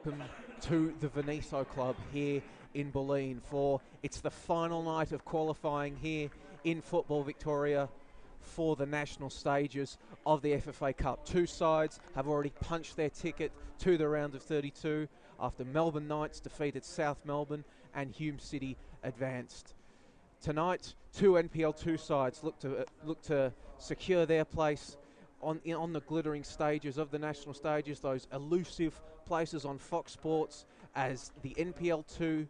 Welcome to the Veniso Club here in Bulleen for it's the final night of qualifying here in Football Victoria for the national stages of the FFA Cup. Two sides have already punched their ticket to the round of 32 after Melbourne Knights defeated South Melbourne and Hume City advanced. Tonight, two NPL2 sides look to secure their place on the glittering stages of the national stages, those elusive places on Fox Sports, as the NPL2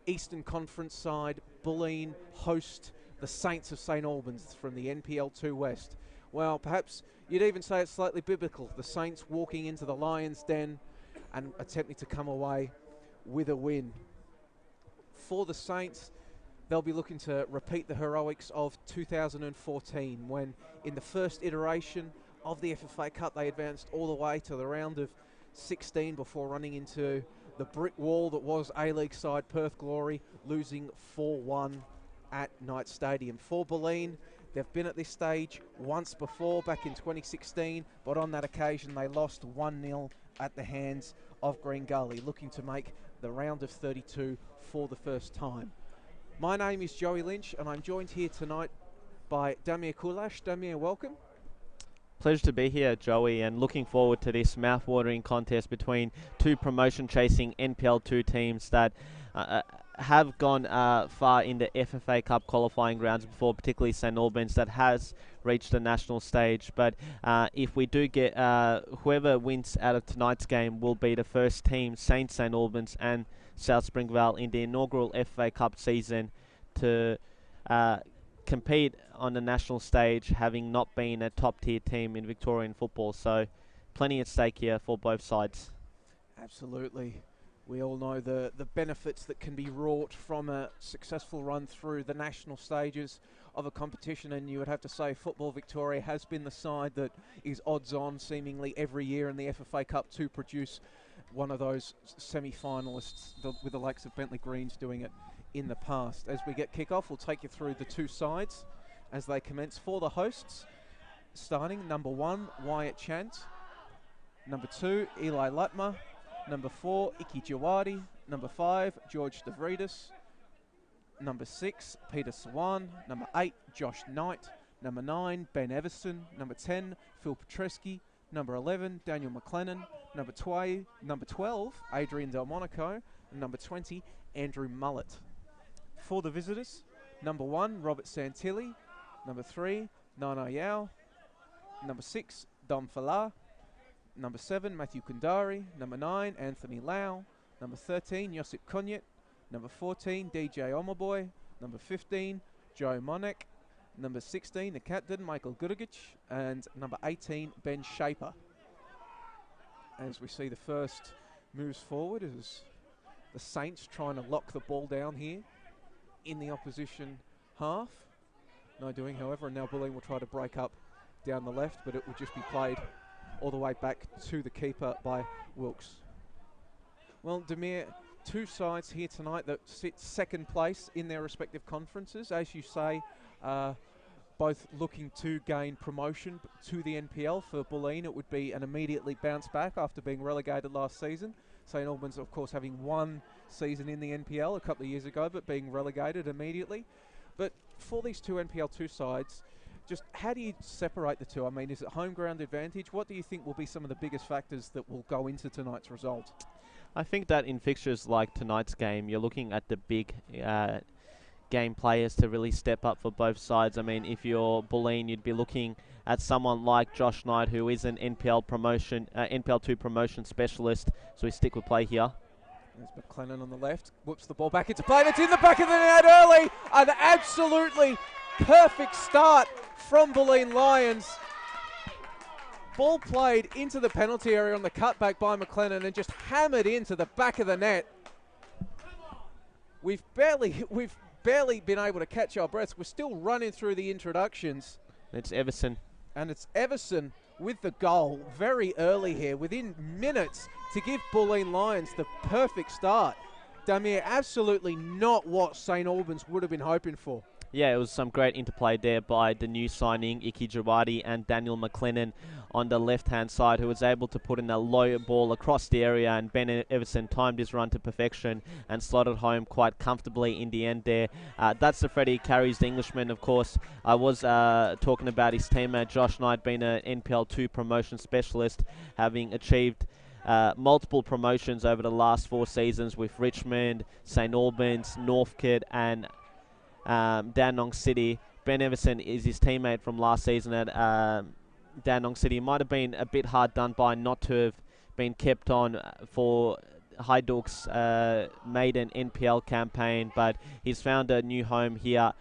Eastern Conference side, Bulleen, host the Saints of St Albans from the NPL2 West. Well, perhaps you'd even say it's slightly biblical. The Saints walking into the Lions' Den and attempting to come away with a win. For the Saints, they'll be looking to repeat the heroics of 2014, when in the first iteration of the FFA Cup they advanced all the way to the round of 16 before running into the brick wall that was A-League side Perth Glory, losing 4-1 at Knight Stadium. For Bulleen, they've been at this stage once before, back in 2016, but on that occasion they lost 1-0 at the hands of Green Gully, looking to make the round of 32 for the first time. My name is Joey Lynch, and I'm joined here tonight by Damir Kulash. Damir, welcome. Pleasure to be here, Joey, and looking forward to this mouth-watering contest between two promotion-chasing NPL2 teams that have gone far in the FFA Cup qualifying rounds before, particularly St Albans, that has reached the national stage. But if we do get whoever wins out of tonight's game will be the first team, St Albans and South Springvale, in the inaugural FFA Cup season to compete on the national stage, having not been a top-tier team in Victorian football. So plenty at stake here for both sides. Absolutely. We all know the benefits that can be wrought from a successful run through the national stages of a competition, and you would have to say Football Victoria has been the side that is odds-on seemingly every year in the FFA Cup to produce one of those semi-finalists, with the likes of Bentley Greens doing it in the past. As we get kick-off, we'll take you through the two sides as they commence. For the hosts, starting number 1, Wyatt Chant. Number 2, Eli Lutmer. Number 4, Iki Jawadi. Number 5, George DeVritis. Number 6, Peter Swan. Number 8, Josh Knight. Number 9, Ben Everson. Number 10, Phil Petreski. Number 11, Daniel McLennan. Number 12, Adrian Delmonico. And number 20, Andrew Mullett. For the visitors, number 1, Robert Santilli. Number 3, Nana Yao. Number 6, Dom Falah. Number 7, Matthew Kundari. Number 9, Anthony Lau. Number 13, Josip Konyet. Number 14, DJ Omaboy. Number 15, Joe Monek. Number 16, the captain, Michael Gudagic. And number 18, Ben Shaper. As we see the first moves forward, as the Saints trying to lock the ball down here in the opposition half. No doing, however, and now Bulleen will try to break up down the left, but it will just be played all the way back to the keeper by Wilkes. Well, Damir, two sides here tonight that sit second place in their respective conferences. As you say, both looking to gain promotion to the NPL. For Bulleen, it would be an immediately bounce back after being relegated last season. St Albans, of course, having one season in the NPL a couple of years ago, but being relegated immediately. But for these two NPL2 sides, just how do you separate the two? I mean, is it home ground advantage? What do you think will be some of the biggest factors that will go into tonight's result? I think that in fixtures like tonight's game, you're looking at the big game players to really step up for both sides. I mean, if you're Bulleen, you'd be looking at someone like Josh Knight, who is an NPL2 promotion specialist. So we stick with play here. There's McLennan on the left, whoops the ball back into play, and it's in the back of the net early. An absolutely perfect start from Bulleen Lions. Ball played into the penalty area on the cutback by McLennan and just hammered into the back of the net. We've barely been able to catch our breaths. We're still running through the introductions. It's Everson. And it's Everson with the goal very early here, within minutes, to give Bulleen Lions the perfect start. Damir, absolutely not what St Albans would have been hoping for. Yeah, it was some great interplay there by the new signing, Iki Jawadi, and Daniel McLennan on the left-hand side, who was able to put in a low ball across the area, and Ben Everson timed his run to perfection and slotted home quite comfortably in the end there. That's the Freddie carries the Englishman, of course. I was talking about his teammate Josh Knight being an NPL 2 promotion specialist, having achieved multiple promotions over the last 4 seasons with Richmond, St Albans, Northcote, and Dandenong City. Ben Everson is his teammate from last season at Dandenong City. Might have been a bit hard done by not to have been kept on for Hajduk's maiden NPL campaign, but he's found a new home here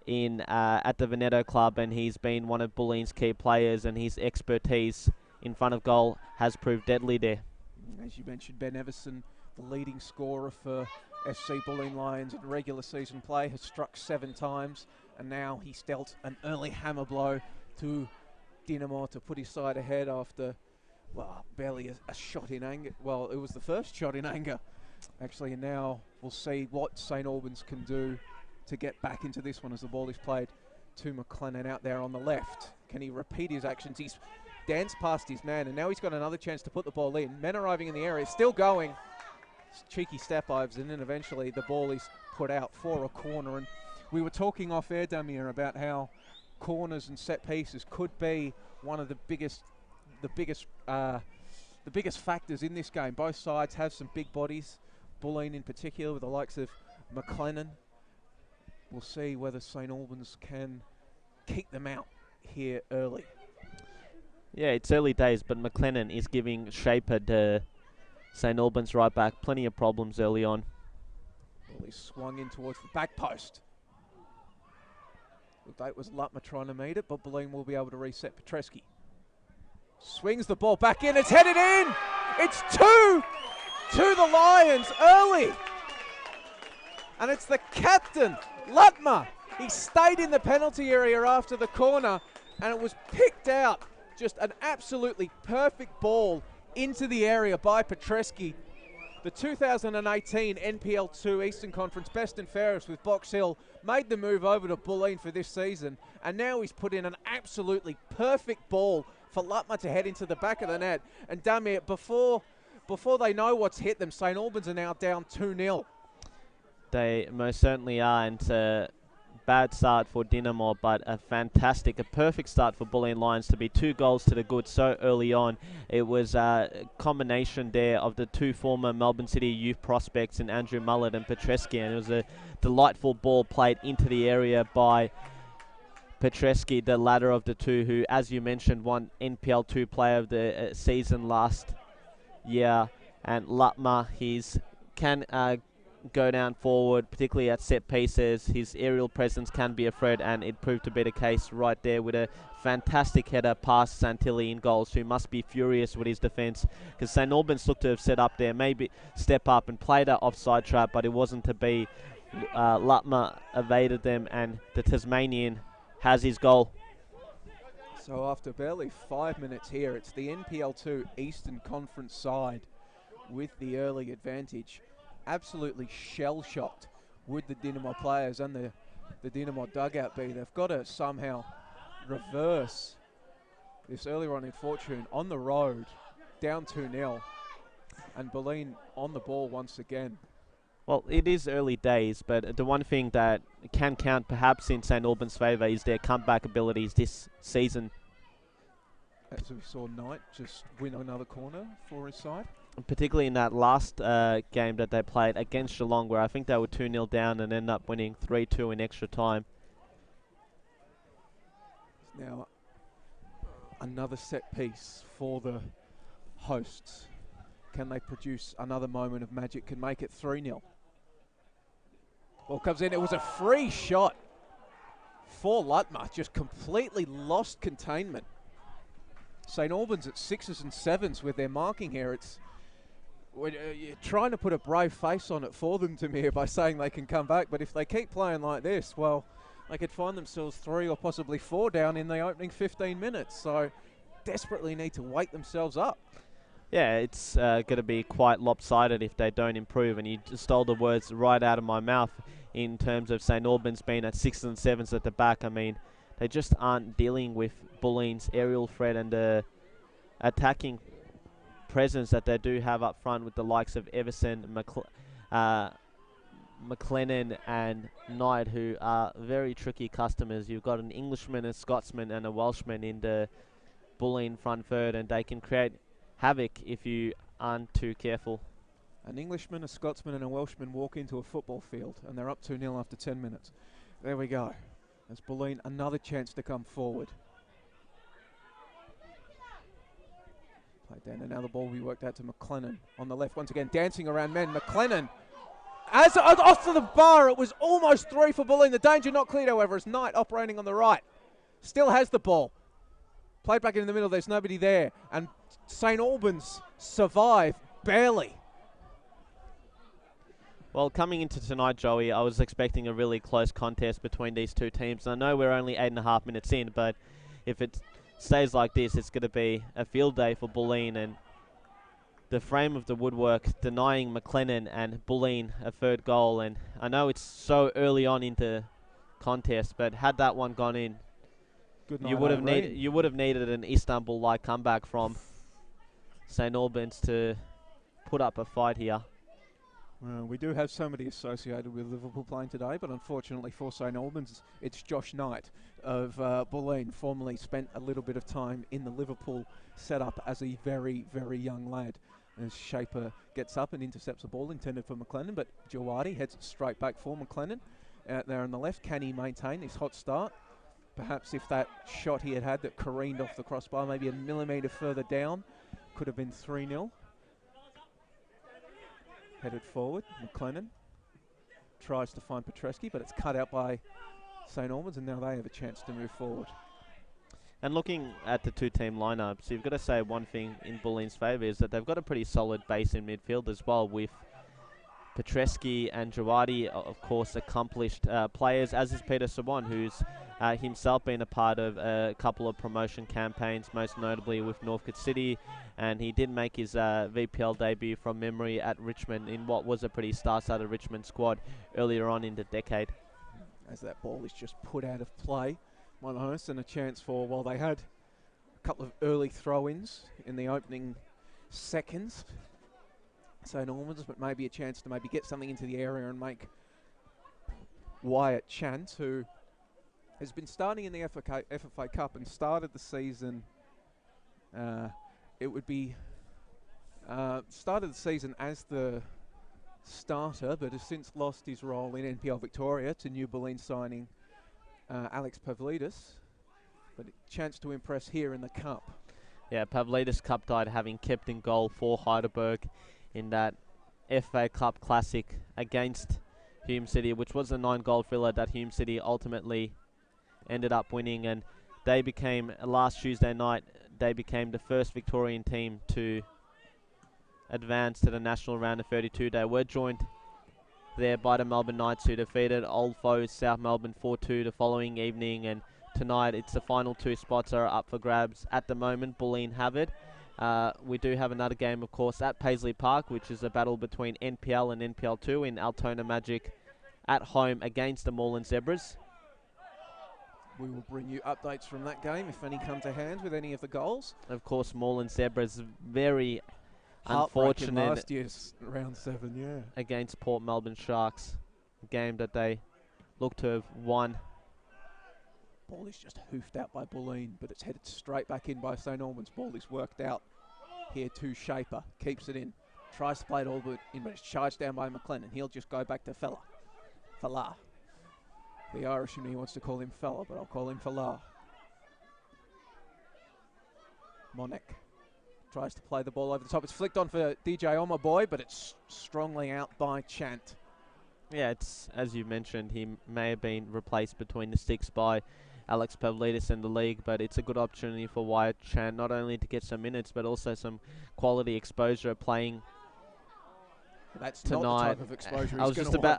in at the Veneto club, and he's been one of Bulleen's key players, and his expertise in front of goal has proved deadly there. As you mentioned, Ben Everson, the leading scorer for FC Bulleen Lions in regular season play, has struck 7 times, and now he's dealt an early hammer blow to Dinamo to put his side ahead after, well, barely a shot in anger. Well, it was the first shot in anger, actually, and now we'll see what St Albans can do to get back into this one as the ball is played to McLennan out there on the left. Can he repeat his actions? He's danced past his man, and now he's got another chance to put the ball in. Men arriving in the area, still going. Cheeky step overs, and then eventually the ball is put out for a corner. And we were talking off air, Damir, about how corners and set pieces could be one of the biggest factors in this game. Both sides have some big bodies, Bulleen in particular, with the likes of McLennan. We'll see whether St Albans can keep them out here early. Yeah, it's early days, but McLennan is giving Shaper to St Albans right back plenty of problems early on. Well, he swung in towards the back post. That was Lutmer trying to meet it, but Bulleen will be able to reset Petreski. Swings the ball back in, it's headed in! It's 2 to the Lions early! And it's the captain, Lutmer. He stayed in the penalty area after the corner, and it was picked out. Just an absolutely perfect ball into the area by Petreski. The 2018 NPL 2 Eastern Conference best and fairest with Box Hill made the move over to Bulleen for this season, and now he's put in an absolutely perfect ball for Lutmer to head into the back of the net. And Damir, before they know what's hit them, St Albans are now down 2-0. They most certainly are, and bad start for Dinamo, but a perfect start for Bulleen Lions to be 2 goals to the good so early on. It was a combination there of the 2 former Melbourne City youth prospects in Andrew Mullett and Petreski, and it was a delightful ball played into the area by Petreski, the latter of the 2, who, as you mentioned, won NPL 2 Player of the Season last year. And Lutmer, can go down forward, particularly at set pieces. His aerial presence can be a threat, and it proved to be the case right there with a fantastic header past Santilli in goals, who must be furious with his defence, because St Albans looked to have set up there, maybe step up and played that offside trap, but it wasn't to be. Lutmer evaded them, and the Tasmanian has his goal. So after barely 5 minutes here, it's the NPL 2 Eastern Conference side with the early advantage. Absolutely shell-shocked with the Dinamo players and the Dinamo dugout be. They've got to somehow reverse this early run in fortune on the road, down 2-0, and Bulleen on the ball once again. Well, it is early days, but the one thing that can count perhaps in St Albans' favour is their comeback abilities this season. As we saw Knight just win another corner for his side. Particularly in that last game that they played against Geelong, where I think they were 2-0 down and ended up winning 3-2 in extra time. Now, another set piece for the hosts. Can they produce another moment of magic? Can make it 3-0. Ball comes in. It was a free shot for Lutmer. Just completely lost containment. St Albans at 6s and 7s with their marking here. You're trying to put a brave face on it for them, Tamir, by saying they can come back. But if they keep playing like this, well, they could find themselves 3 or possibly 4 down in the opening 15 minutes. So desperately need to wake themselves up. Yeah, it's going to be quite lopsided if they don't improve. And you just stole the words right out of my mouth in terms of St Albans being at 6s and 7s at the back. I mean, they just aren't dealing with Bulleen's aerial threat and the attacking presence that they do have up front with the likes of Everson, McLennan and Knight, who are very tricky customers. You've got an Englishman, a Scotsman and a Welshman in the Bulleen front third, and they can create havoc if you aren't too careful. An Englishman, a Scotsman and a Welshman walk into a football field, and they're up 2-0 after 10 minutes. There we go. As Bulleen, another chance to come forward. Played down, and now the ball will be worked out to McLennan on the left. Once again, dancing around men. McLennan, as off to the bar, it was almost 3 for Bulleen. The danger not cleared, however, as Knight operating on the right. Still has the ball. Played back in the middle, there's nobody there. And St Albans survive, barely. Well, coming into tonight, Joey, I was expecting a really close contest between these two teams. I know we're only 8.5 minutes in, but if it stays like this, it's going to be a field day for Bulleen, and the frame of the woodwork denying McLennan and Bulleen a third goal. And I know it's so early on into contest, but had that one gone in, you would have needed an Istanbul-like comeback from St Albans to put up a fight here. We do have somebody associated with Liverpool playing today, but unfortunately for St Albans, it's Josh Knight of Bulleen, formerly spent a little bit of time in the Liverpool setup as a very, very young lad. As Shaper gets up and intercepts a ball intended for McLennan, but Jawadi heads it straight back for McLennan. Out there on the left, can he maintain his hot start? Perhaps if that shot he had that careened off the crossbar, maybe a millimetre further down, could have been 3-0. Headed forward, McLennan tries to find Petreski, but it's cut out by St Albans, and now they have a chance to move forward. And looking at the two-team lineups, you've got to say one thing in Bulleen's favour is that they've got a pretty solid base in midfield as well, with Petreski and Jawadi, of course, accomplished players, as is Peter Sawan, who's himself been a part of a couple of promotion campaigns, most notably with Northcote City, and he did make his VPL debut from memory at Richmond in what was a pretty star-studded Richmond squad earlier on in the decade. As that ball is just put out of play, Monahurst, and a chance for, well, they had a couple of early throw-ins in the opening seconds, St Albans, but maybe a chance to maybe get something into the area and make Wyatt Chant, who has been starting in the FFA Cup and started the season, started the season as the starter, but has since lost his role in NPL Victoria to new Bulleen signing Alex Pavlidis, but a chance to impress here in the Cup. Yeah, Pavlidis cup-tied, having kept in goal for Heidelberg in that FA Cup Classic against Hume City, which was a 9-goal thriller that Hume City ultimately ended up winning, and they became, last Tuesday night, they became the first Victorian team to advance to the national round of 32. They were joined there by the Melbourne Knights, who defeated old foes South Melbourne 4-2 the following evening, and tonight it's the final 2 spots are up for grabs at the moment. Bulleen have it. We do have another game, of course, at Paisley Park, which is a battle between NPL and NPL2 in Altona Magic at home against the Moreland Zebras. We will bring you updates from that game if any come to hand with any of the goals. Of course, Moreland Zebras very unfortunate last year's round 7, yeah, against Port Melbourne Sharks, a game that they look to have won. Ball is just hoofed out by Bulleen, but it's headed straight back in by St Albans. Ball is worked out here to Shaper, keeps it in, tries to play it all but in, but it's charged down by McLennan. He'll just go back to Fella. The Irish in me wants to call him Fella, but I'll call him Fella. Monek tries to play the ball over the top. It's flicked on for DJ Omaboy, but it's strongly out by Chant. Yeah, it's, as you mentioned, he may have been replaced between the sticks by Alex Pavlidis in the league, but it's a good opportunity for Wyatt Chan not only to get some minutes, but also some quality exposure playing That's tonight. not the type of exposure I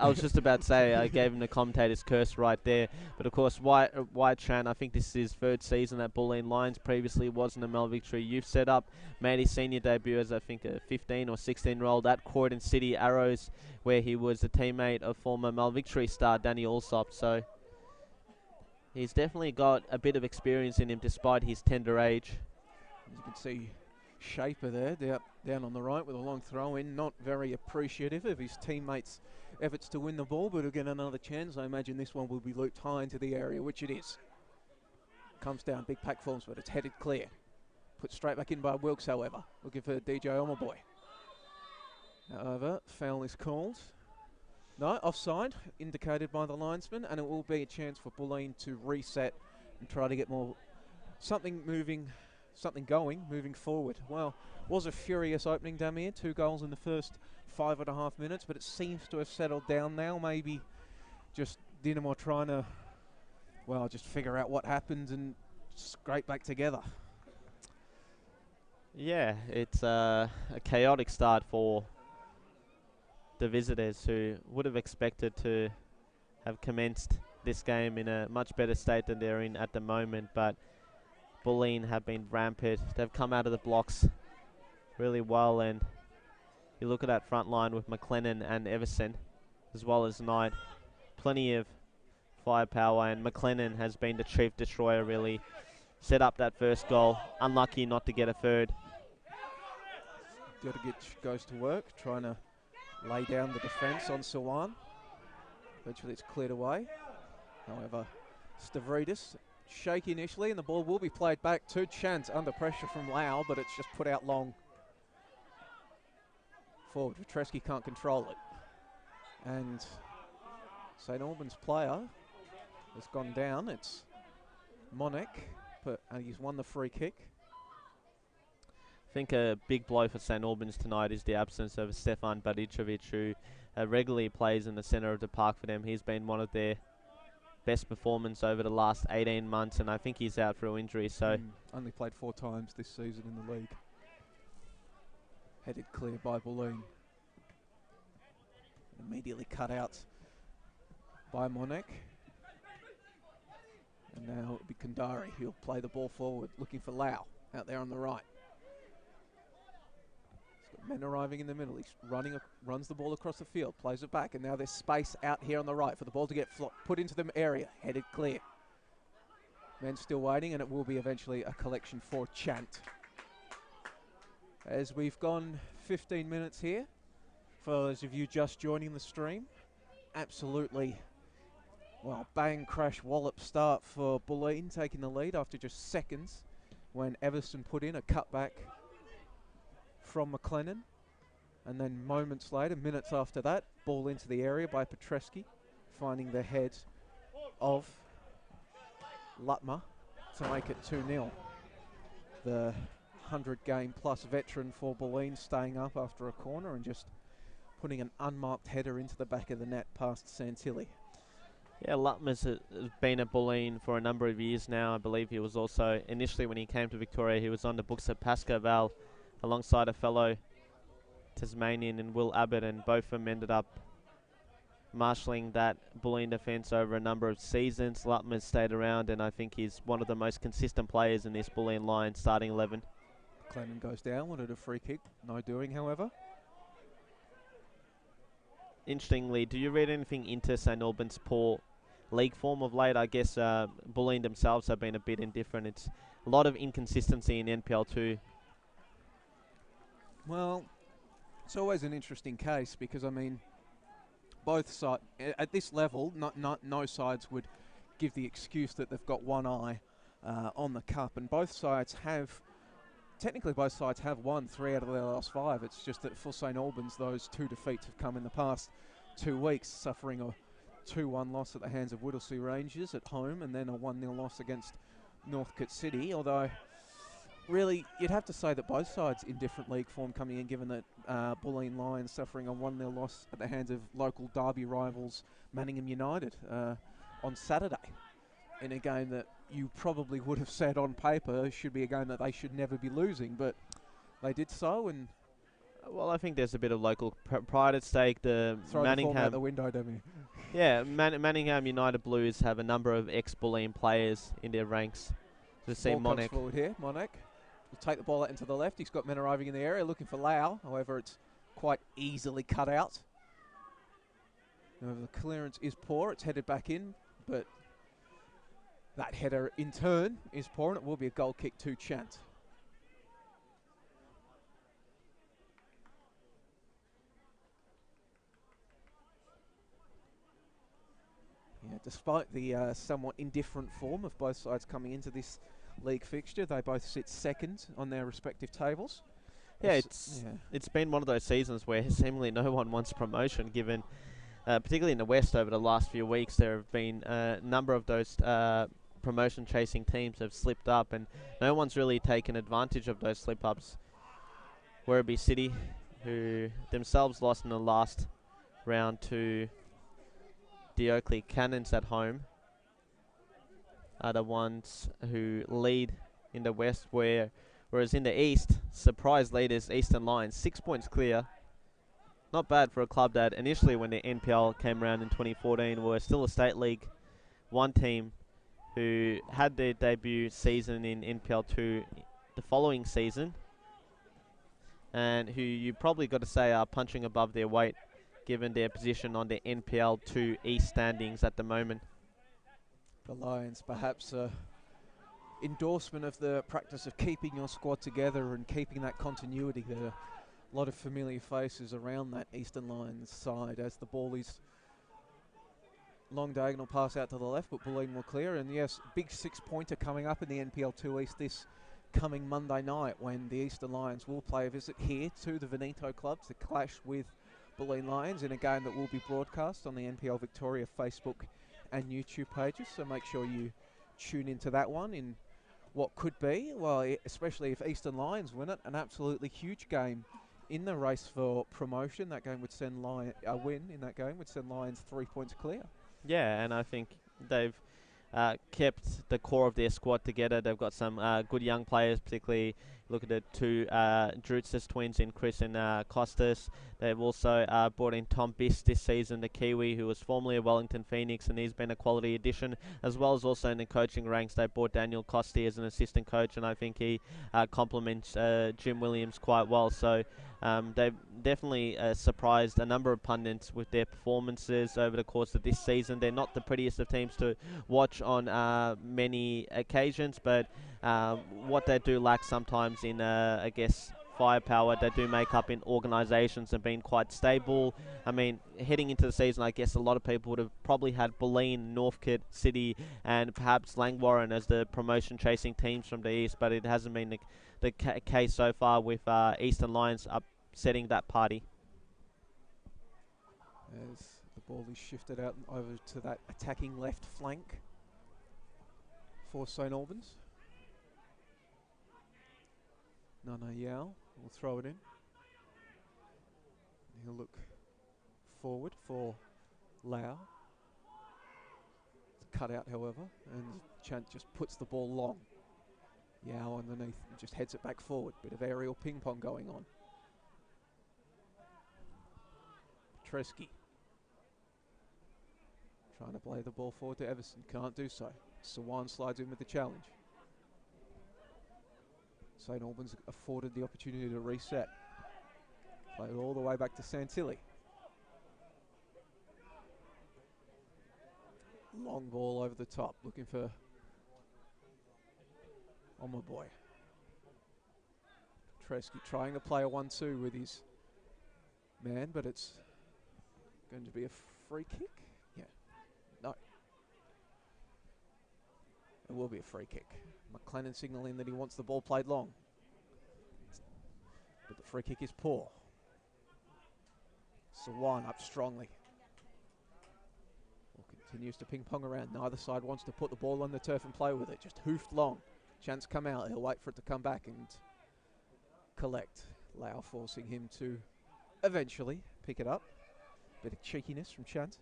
was just about to say I gave him the commentator's curse right there. But of course, White Chan, I think this is his third season at Bulleen Lions. Previously was in the Mel Victory Youth setup. Made his senior debut as I think a 15 or 16-year-old at Croydon City Arrows, where he was a teammate of former Mel Victory star Danny Allsop. So he's definitely got a bit of experience in him despite his tender age. As you can see, Shaper there, down on the right with a long throw in, not very appreciative of his teammates' efforts to win the ball, but he'll get another chance. I imagine this one will be looped high into the area, which it is. Comes down, big pack forms, but it's headed clear. Put straight back in by Wilkes, however, looking for DJ Omaboy. However, foul is called. No, offside, indicated by the linesman, and it will be a chance for Bulleen to reset and try to get something going, moving forward. Well, was a furious opening, Damir. 2 goals in the first 5.5 minutes, but it seems to have settled down now. Maybe just Dinamo trying to, just figure out what happened and scrape back together. Yeah, it's a chaotic start for the visitors, who would have expected to have commenced this game in a much better state than they're in at the moment, but Bulleen have been rampant. They've come out of the blocks really well, and you look at that front line with McLennan and Everson, as well as Knight. Plenty of firepower, and McLennan has been the chief destroyer, really. Set up that first goal. Unlucky not to get a third. Djodogic goes to work, trying to lay down the defence on Sawan. Eventually it's cleared away. However, Stavridis shaky initially, and the ball will be played back to Chant under pressure from Lau, but it's just put out long. Forward, Vitreski can't control it. And St Albans player has gone down. It's Monek, but he's won the free kick. I think a big blow for St Albans tonight is the absence of Stefan Badicevic, who regularly plays in the centre of the park for them. He's been one of their best performance over the last 18 months, and I think he's out through injury. So only played 4 times this season in the league. Headed clear by Bulleen. Immediately cut out by Monek. And now it'll be Kandari who'll play the ball forward, looking for Lau out there on the right. He's got men arriving in the middle. He's runs the ball across the field, plays it back, and now there's space out here on the right for the ball to get put into the area. Headed clear. Men still waiting, and it will be eventually a collection for Chant. As we've gone 15 minutes here, for those of you just joining the stream, absolutely, bang, crash, wallop start for Bulleen, taking the lead after just seconds when Everson put in a cutback from McLennan. And then moments later, minutes after that, ball into the area by Petreski, finding the head of Lutmer to make it 2-0. The 100-game-plus veteran for Bulleen staying up after a corner and just putting an unmarked header into the back of the net past Santilli. Yeah, Lutmer's has been at Bulleen for a number of years now. I believe he was also, initially when he came to Victoria, he was on the books at Pascoval alongside a fellow Tasmanian and Will Abbott, and both of them ended up marshalling that Bulleen defence over a number of seasons. Lutmer's stayed around, and I think he's one of the most consistent players in this Bulleen line, starting 11. Clennon goes down, wanted a free kick, no doing, however. Interestingly, do you read anything into St Albans' poor league form of late? I guess Bulleen themselves have been a bit indifferent. It's a lot of inconsistency in NPL2. Well, it's always an interesting case because, I mean, both sides, at this level, no sides would give the excuse that they've got one eye on the cup, and both sides have won 3 out of their last 5. It's just that for St Albans, those 2 defeats have come in the past 2 weeks, suffering a 2-1 loss at the hands of Whittlesea Rangers at home, and then a 1-0 loss against Northcote City. Although, really, you'd have to say that both sides in different league form coming in, given that Bulleen Lions suffering a 1-0 loss at the hands of local derby rivals Manningham United on Saturday, in a game that you probably would have said on paper should be a game that they should never be losing, but they did so, and Well, I think there's a bit of local pride at stake. The Throw the form out the window, don't we? Yeah, Manningham United Blues have a number of ex-Bulleen players in their ranks. To see Ball comes Monek. forward here. Monek will take the ball out into the left. He's got men arriving in the area looking for Lau. However, it's quite easily cut out. The clearance is poor. It's headed back in, but that header in turn is poor, and it will be a goal kick to Chant. Yeah, despite the somewhat indifferent form of both sides coming into this league fixture, they both sit second on their respective tables. Yeah, it's been one of those seasons where seemingly no one wants promotion, given, particularly in the West over the last few weeks, there have been a number of those promotion-chasing teams have slipped up, and no one's really taken advantage of those slip-ups. Werribee City, who themselves lost in the last round to the Oakley Cannons at home, are the ones who lead in the West, whereas in the East, surprise leaders Eastern Lions, 6 points clear. Not bad for a club that initially, when the NPL came around in 2014, were still a State League 1 team who had their debut season in NPL 2 the following season, and who you probably got to say are punching above their weight given their position on the NPL 2 East standings at the moment. The Lions, perhaps endorsement of the practice of keeping your squad together and keeping that continuity. There are a lot of familiar faces around that Eastern Lions side as the ball is long diagonal pass out to the left, but Bulleen will clear. And yes, big 6-pointer coming up in the NPL 2 East this coming Monday night, when the Eastern Lions will play a visit here to the Veneto club to clash with Bulleen Lions in a game that will be broadcast on the NPL Victoria Facebook and YouTube pages. So make sure you tune into that one in what could be, well, especially if Eastern Lions win it, an absolutely huge game in the race for promotion. That game would send a win in that game would send Lions 3 points clear. Yeah, and I think they've kept the core of their squad together. They've got some good young players, particularly look at the two Drutzes twins in Chris and Costas. They've also brought in Tom Biss this season, the Kiwi, who was formerly a Wellington Phoenix, and he's been a quality addition, as well as also in the coaching ranks. They brought Daniel Costi as an assistant coach, and I think he complements Jim Williams quite well. So they've definitely surprised a number of pundits with their performances over the course of this season. They're not the prettiest of teams to watch on many occasions, but what they do lack sometimes in, I guess, firepower, they do make up in organisations and being quite stable. I mean, heading into the season, I guess a lot of people would have probably had Bulleen, Northcote City, and perhaps Langwarrin as the promotion-chasing teams from the East, but it hasn't been the case so far with Eastern Lions upsetting that party. As the ball is shifted out and over to that attacking left flank for St Albans. Nana Yao will throw it in. He'll look forward for Lau. It's cut out, however, and Chant just puts the ball long. Yao underneath and just heads it back forward. Bit of aerial ping pong going on. Tresky trying to play the ball forward to Everson. Can't do so. Sawan slides in with the challenge. St Albans afforded the opportunity to reset. Played all the way back to Santilli. Long ball over the top, looking for Omaboy. Tresky trying to play a 1-2 with his man, but it's going to be a free kick. Yeah, no. It will be a free kick. McLennan signalling that he wants the ball played long. But the free kick is poor. Sawan up strongly. Ball continues to ping pong around. Neither side wants to put the ball on the turf and play with it. Just hoofed long. Chance come out. He'll wait for it to come back and collect. Lau forcing him to eventually pick it up. Bit of cheekiness from Chant.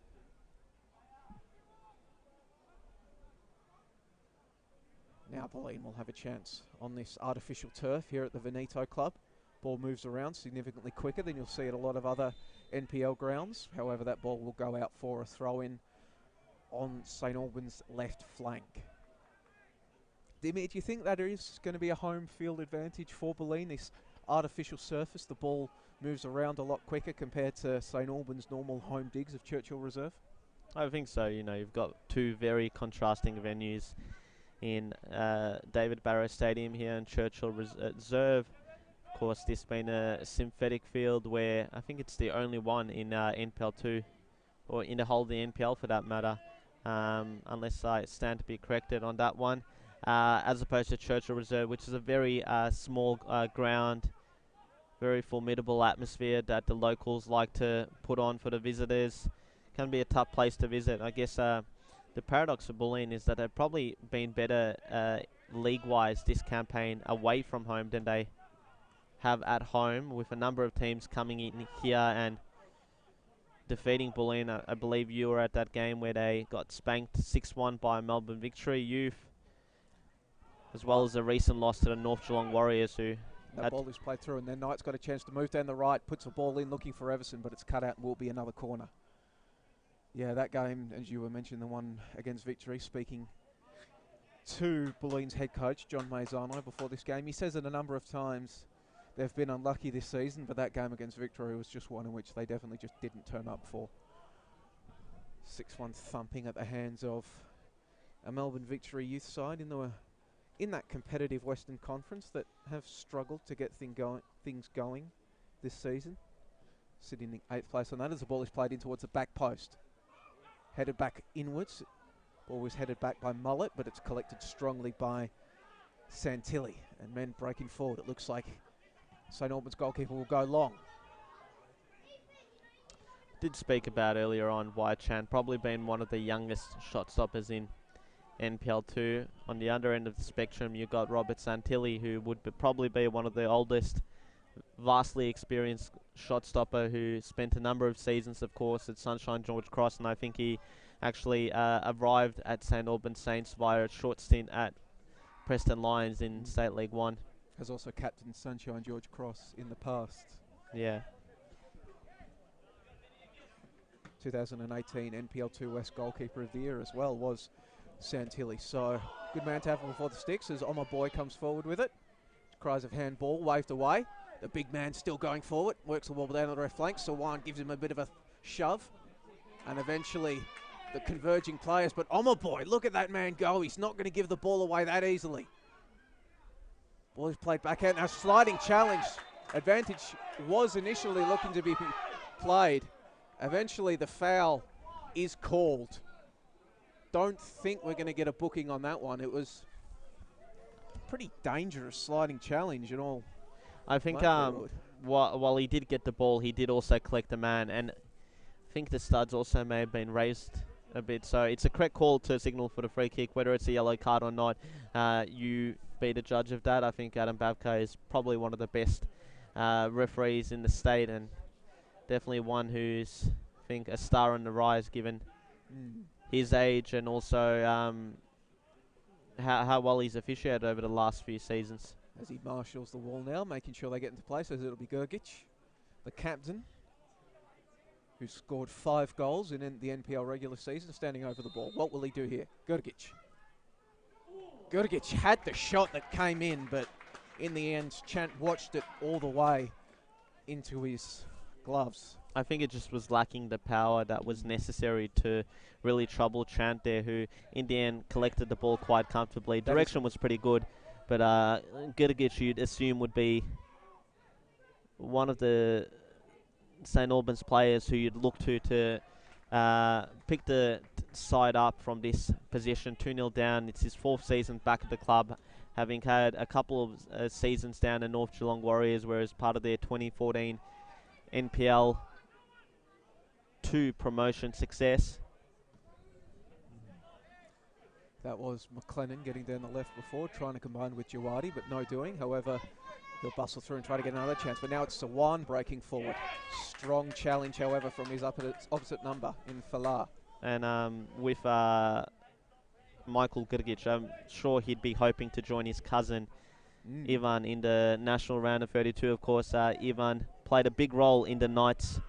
Now Bulleen will have a chance on this artificial turf here at the Veneto Club Ball moves around significantly quicker than you'll see at a lot of other NPL grounds. However, that ball will go out for a throw-in on St Albans' left flank. Dimmy, do you think that is going to be a home field advantage for Bulleen? This artificial surface, the ball moves around a lot quicker compared to St Albans' normal home digs of Churchill Reserve? I think so. You know, you've got two very contrasting venues in David Barrow Stadium here in Churchill Reserve. Of course, this being a synthetic field where I think it's the only one in NPL 2, or in the whole of the NPL for that matter, unless I stand to be corrected on that one, as opposed to Churchill Reserve, which is a very small ground, very formidable atmosphere that the locals like to put on for the visitors. Can be a tough place to visit. I guess the paradox of Bulleen is that they've probably been better league-wise this campaign away from home than they have at home, with a number of teams coming in here and defeating Bulleen. I believe you were at that game where they got spanked 6-1 by Melbourne Victory Youth, as well as a recent loss to the North Geelong Warriors, who that ball is played through, and then Knight's got a chance to move down the right, puts a ball in looking for Everson, but it's cut out and will be another corner. Yeah, that game, as you were mentioning, the one against Victory, speaking to Bulleen's head coach, John Maizano, before this game, he says it a number of times they've been unlucky this season, but that game against Victory was just one in which they definitely just didn't turn up for. 6-1 thumping at the hands of a Melbourne Victory youth side in that competitive Western Conference that have struggled to get things going this season. Sitting in 8th place on that as the ball is played in towards the back post. Headed back inwards. Ball was headed back by Mullet, but it's collected strongly by Santilli. And men breaking forward. It looks like St Albans goalkeeper will go long. Did speak about earlier on Wai Chan probably been one of the youngest shot stoppers in NPL 2. On the other end of the spectrum, you got Robert Santilli, who would probably be one of the oldest, vastly experienced shot stopper, who spent a number of seasons, of course, at Sunshine George Cross, and I think he actually arrived at St Albans Saints via a short stint at Preston Lions in State League 1. Has also captained Sunshine George Cross in the past. Yeah. 2018 NPL 2 West Goalkeeper of the Year as well was Santilli. So good man to have him before the sticks as Oma Boy comes forward with it. Cries of handball waved away. The big man still going forward. Works the ball down the left flank. Sawan gives him a bit of a shove. And eventually the converging players. But Oma Boy, look at that man go. He's not going to give the ball away that easily. Ball is played back out. Now sliding challenge. Advantage was initially looking to be played. Eventually the foul is called. Don't think we're going to get a booking on that one. It was pretty dangerous sliding challenge and all. I think while he did get the ball, he did also collect the man, and I think the studs also may have been raised a bit. So it's a correct call to signal for the free kick, whether it's a yellow card or not. You be the judge of that. I think Adam Babka is probably one of the best referees in the state, and definitely one who's, I think, a star on the rise given his age and also how well he's officiated over the last few seasons. As he marshals the wall now, making sure they get into place, as it'll be Gergic, the captain, who scored 5 goals in the NPL regular season, standing over the ball. What will he do here? Gergic. Gergic had the shot that came in, but in the end, Chant watched it all the way into his gloves. I think it just was lacking the power that was necessary to really trouble Chant there, who in the end collected the ball quite comfortably. Direction was pretty good, but Gergic, you'd assume, would be one of the St Albans players who you'd look to pick the side up from this position. 2-0 down. It's his 4th season back at the club, having had a couple of seasons down in North Geelong Warriors, whereas part of their 2014 NPL 2 promotion success. That was McLennan getting down the left before, trying to combine with Jawadi, but no doing. However, he'll bustle through and try to get another chance. But now it's Sawan breaking forward. Strong challenge, however, from his opposite number in Falah. And with Michael Gergic, I'm sure he'd be hoping to join his cousin Ivan in the national round of 32. Of course, Ivan played a big role in the Knights'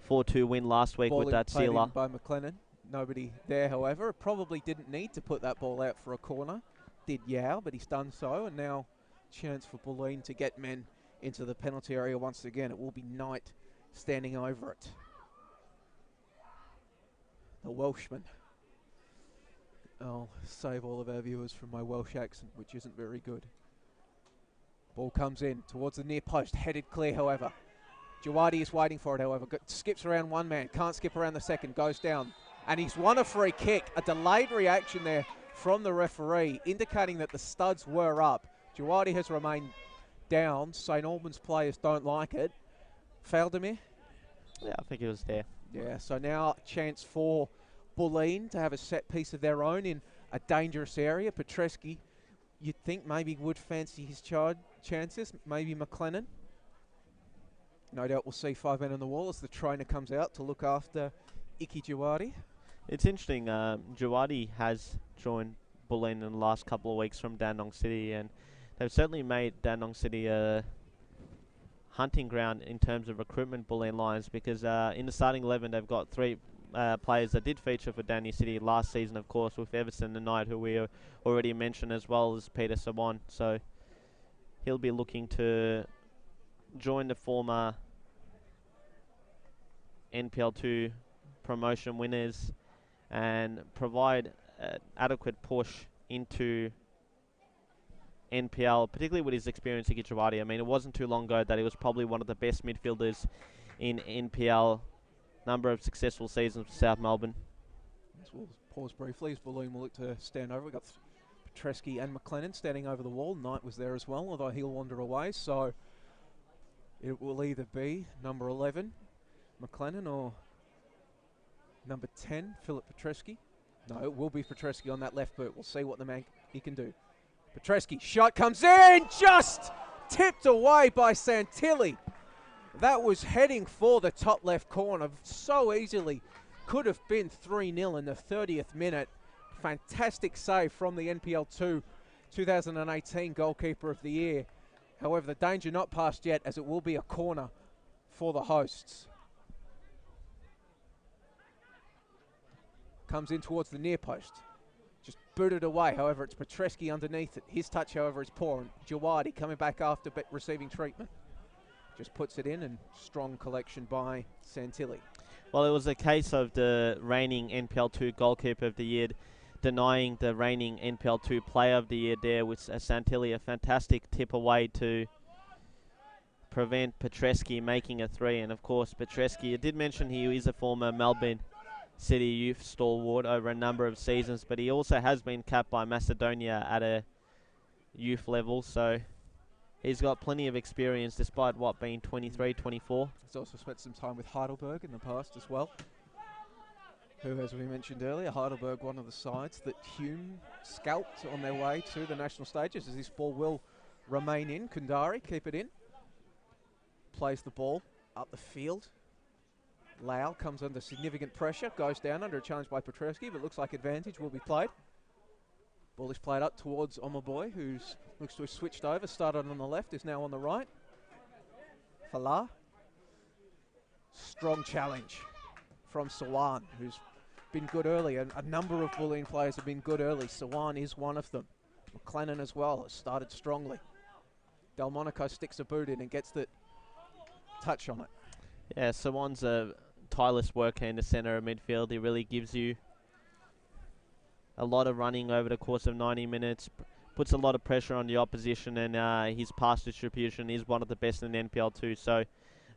4-2 win last week with that played sealer. in by McLennan. Nobody there, however. Probably didn't need to put that ball out for a corner. Did Yao, but he's done so. And now chance for Bulleen to get men into the penalty area once again. It will be Knight standing over it. The Welshman. I'll save all of our viewers from my Welsh accent, which isn't very good. Ball comes in towards the near post, headed clear, however. Jawadi is waiting for it, however. Skips around one man, can't skip around the second, goes down. And he's won a free kick. A delayed reaction there from the referee, indicating that the studs were up. Jawadi has remained down. St Albans players don't like it. Fouled him here? Yeah, I think it was there. Yeah, so now a chance for Bulleen to have a set piece of their own in a dangerous area. Petreski, you'd think maybe would fancy his chances. Maybe McLennan. No doubt we'll see 5 men on the wall as the trainer comes out to look after Iki Jawadi. It's interesting, Jawadi has joined Bulleen in the last couple of weeks from Dandenong City, and they've certainly made Dandenong City a hunting ground in terms of recruitment Bulleen Lions, because in the starting 11 they've got 3 players that did feature for Dandenong City last season, of course, with Everson the Knight, who we already mentioned, as well as Peter Sawan. So he'll be looking to join the former NPL2 promotion winners and provide an adequate push into NPL, particularly with his experience at Gitrawadi. I mean, it wasn't too long ago that he was probably one of the best midfielders in NPL. Number of successful seasons for South Melbourne. We'll pause briefly as Bulleen will look to stand over. We've got Petreski and McLennan standing over the wall. Knight was there as well, although he'll wander away. So it will either be number 11, McLennan, or number 10, Philip Petreski. No, it will be Petreski on that left boot. We'll see what the man he can do. Petreski, shot comes in, just tipped away by Santilli. That was heading for the top left corner so easily. Could have been 3-0 in the 30th minute. Fantastic save from the NPL2 2018 goalkeeper of the year. However, the danger not passed yet, as it will be a corner for the hosts. Comes in towards the near post. Just booted away. However, it's Petreski underneath it. His touch, however, is poor. And Jawadi coming back after receiving treatment. Just puts it in, and strong collection by Santilli. Well, it was a case of the reigning NPL2 goalkeeper of the year denying the reigning NPL2 player of the year there with Santilli. A fantastic tip away to prevent Petreski making a 3. And of course, Petreski, I did mention he is a former Melbourne City youth stalwart over a number of seasons, but he also has been capped by Macedonia at a youth level, so he's got plenty of experience despite what being 23, 24. He's also spent some time with Heidelberg in the past as well, who, as we mentioned earlier, Heidelberg, one of the sides that Hume scalped on their way to the national stages, as this ball will remain in. Kundari, keep it in. Plays the ball up the field. Lau comes under significant pressure, goes down under a challenge by Petreski, but looks like advantage will be played. Ball is played up towards Omaboy, who looks to have switched over, started on the left, is now on the right. Falah. Strong challenge from Sawan, who's been good early. A number of Bulleen players have been good early. Sawan is one of them. McLennan as well has started strongly. Delmonico sticks a boot in and gets the touch on it. Yeah, Sawan's a tireless worker in the centre of midfield. He really gives you a lot of running over the course of 90 minutes, puts a lot of pressure on the opposition, and his pass distribution is one of the best in the NPL2. So I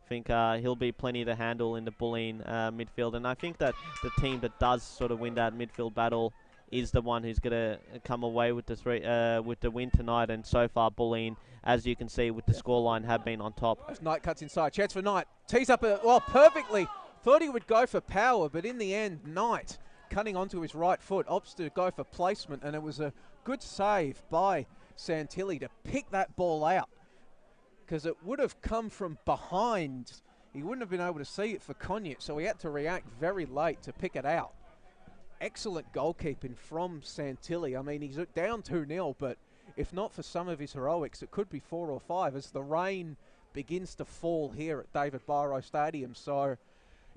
think he'll be plenty to handle in the Bulleen midfield. And I think that the team that does sort of win that midfield battle is the one who's going to come away with the win tonight. And so far, Bulleen, as you can see with the scoreline, have been on top. As Knight cuts inside, chance for Knight. Tees up, perfectly. Thought he would go for power, but in the end, Knight, cutting onto his right foot, opts to go for placement, and it was a good save by Santilli to pick that ball out, because it would have come from behind. He wouldn't have been able to see it for Conyett, so he had to react very late to pick it out. Excellent goalkeeping from Santilli. I mean, he's down 2-0, but if not for some of his heroics, it could be 4 or 5 as the rain begins to fall here at David Barrow Stadium. So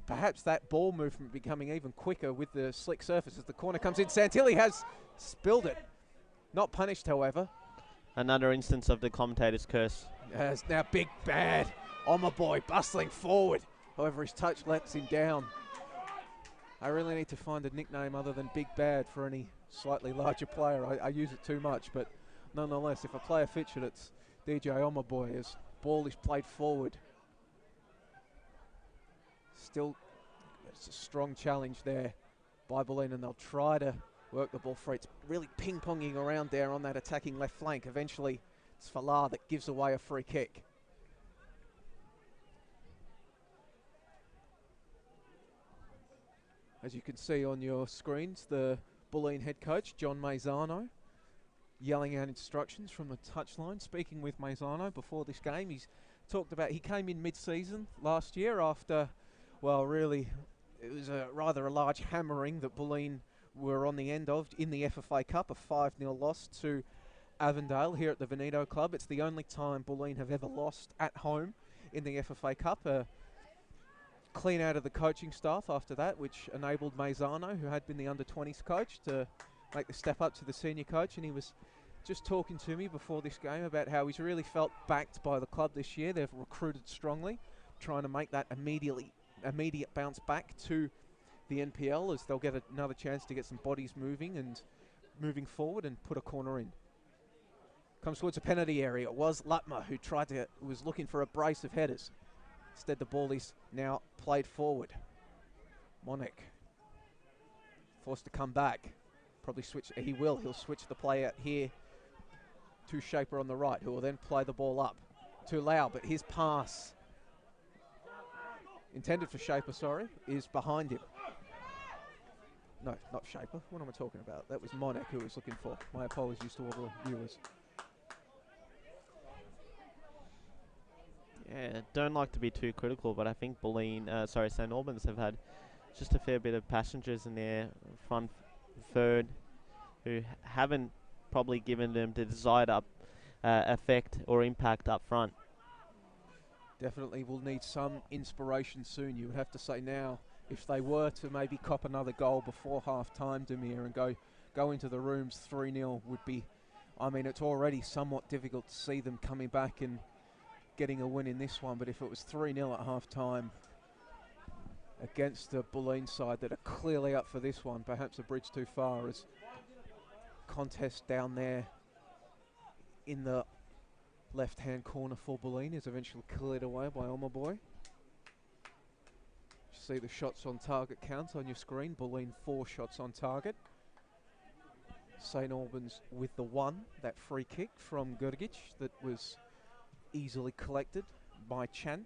perhaps that ball movement becoming even quicker with the slick surface as the corner comes in. Santilli has spilled it. Not punished, however. Another instance of the commentator's curse. As now Big Bad on my boy bustling forward. However, his touch lets him down. I really need to find a nickname other than Big Bad for any slightly larger player. I use it too much, but nonetheless, if a player fits it, it's DJ on my boy as ball is played forward. Still, it's a strong challenge there by Bulleen, and they'll try to work the ball free. It's really ping-ponging around there on that attacking left flank. Eventually, it's Falah that gives away a free kick. As you can see on your screens, the Bulleen head coach, John Maisano, yelling out instructions from the touchline. Speaking with Maisano before this game, he's talked about he came in mid-season last year after, well, really, it was rather a large hammering that Bulleen were on the end of in the FFA Cup, a 5-0 loss to Avondale here at the Veneto Club. It's the only time Bulleen have ever lost at home in the FFA Cup. Clean out of the coaching staff after that, which enabled Maisano, who had been the under-20s coach, to make the step up to the senior coach. And he was just talking to me before this game about how he's really felt backed by the club this year. They've recruited strongly, trying to make that immediate bounce back to the NPL, as they'll get another chance to get some bodies moving and moving forward and put a corner in. Comes towards the penalty area. It was Lutmer who was looking for a brace of headers. Instead, the ball is now played forward. Monek forced to come back. Probably switch. He'll switch the play out here to Shaper on the right, who will then play the ball up to Lau. But his pass, intended for Shaper, is behind him. No, not Shaper. What am I talking about? That was Monek who was looking for. My apologies to all the viewers. Yeah, don't like to be too critical, but I think St. Albans have had just a fair bit of passengers in their front third who haven't probably given them the desired effect or impact up front. Definitely will need some inspiration soon, you would have to say now. If they were to maybe cop another goal before half-time, Demir, and go into the rooms 3-0 would be, I mean, it's already somewhat difficult to see them coming back and getting a win in this one, but if it was 3-0 at half-time against the Bulleen side that are clearly up for this one, perhaps a bridge too far, as contest down there in the left-hand corner for Bulleen is eventually cleared away by Omaboy. See the shots on target count on your screen. Bulleen 4 shots on target. St. Albans with the 1, that free kick from Gurgic that was easily collected by Chant.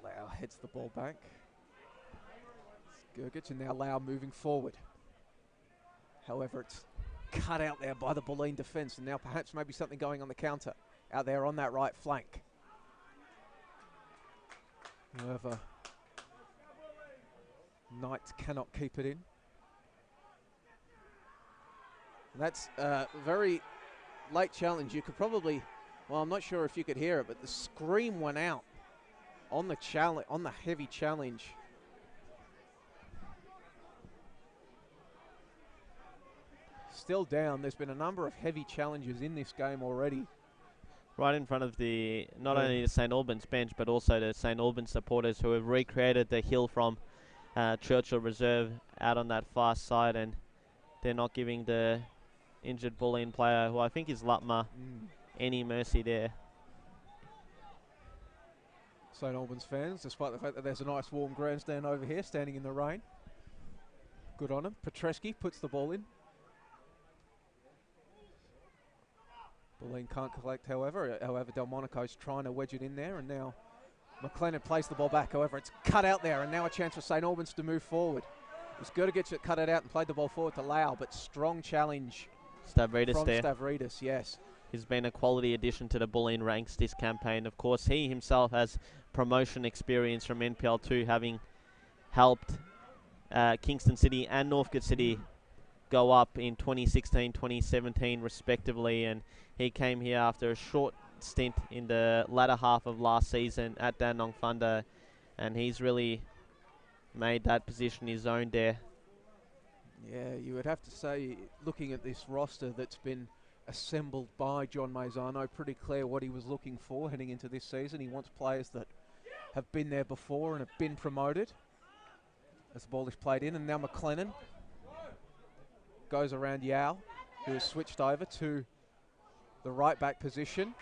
Lau heads the ball back. It's Gurgic, and now Lau moving forward. However, it's cut out there by the Bulleen defence, and now perhaps maybe something going on the counter out there on that right flank. However, Knight cannot keep it in. And that's a very late challenge. You could probably, well, I'm not sure if you could hear it, but the scream went out on the challenge, on the heavy challenge. Still down. There's been a number of heavy challenges in this game already. Right in front of the, not only the St. Albans bench, but also the St. Albans supporters who have recreated the hill from Churchill Reserve out on that far side, and they're not giving the injured Bulleen player, who I think is Lutmer, any mercy there. St. Albans fans, despite the fact that there's a nice warm grandstand over here, standing in the rain. Good on him. Petreski puts the ball in. Bulleen can't collect, however. Delmonico's trying to wedge it in there, and now McLennan plays the ball back. However, it's cut out there, and now a chance for St. Albans to move forward. It's Gurgic that cut it out and played the ball forward to Lau, but strong challenge Stavridis from there. Stavridis, yes. He's been a quality addition to the Bulleen ranks this campaign. Of course, he himself has promotion experience from NPL 2, having helped Kingston City and Northcote City go up in 2016, 2017 respectively, and he came here after a short stint in the latter half of last season at Dandenong Thunder, and he's really made that position his own there. Yeah, you would have to say, looking at this roster that's been assembled by John Maisano, pretty clear what he was looking for heading into this season. He wants players that have been there before and have been promoted. As the ball is played in, and now McLennan goes around Yao, who has switched over to the right back position.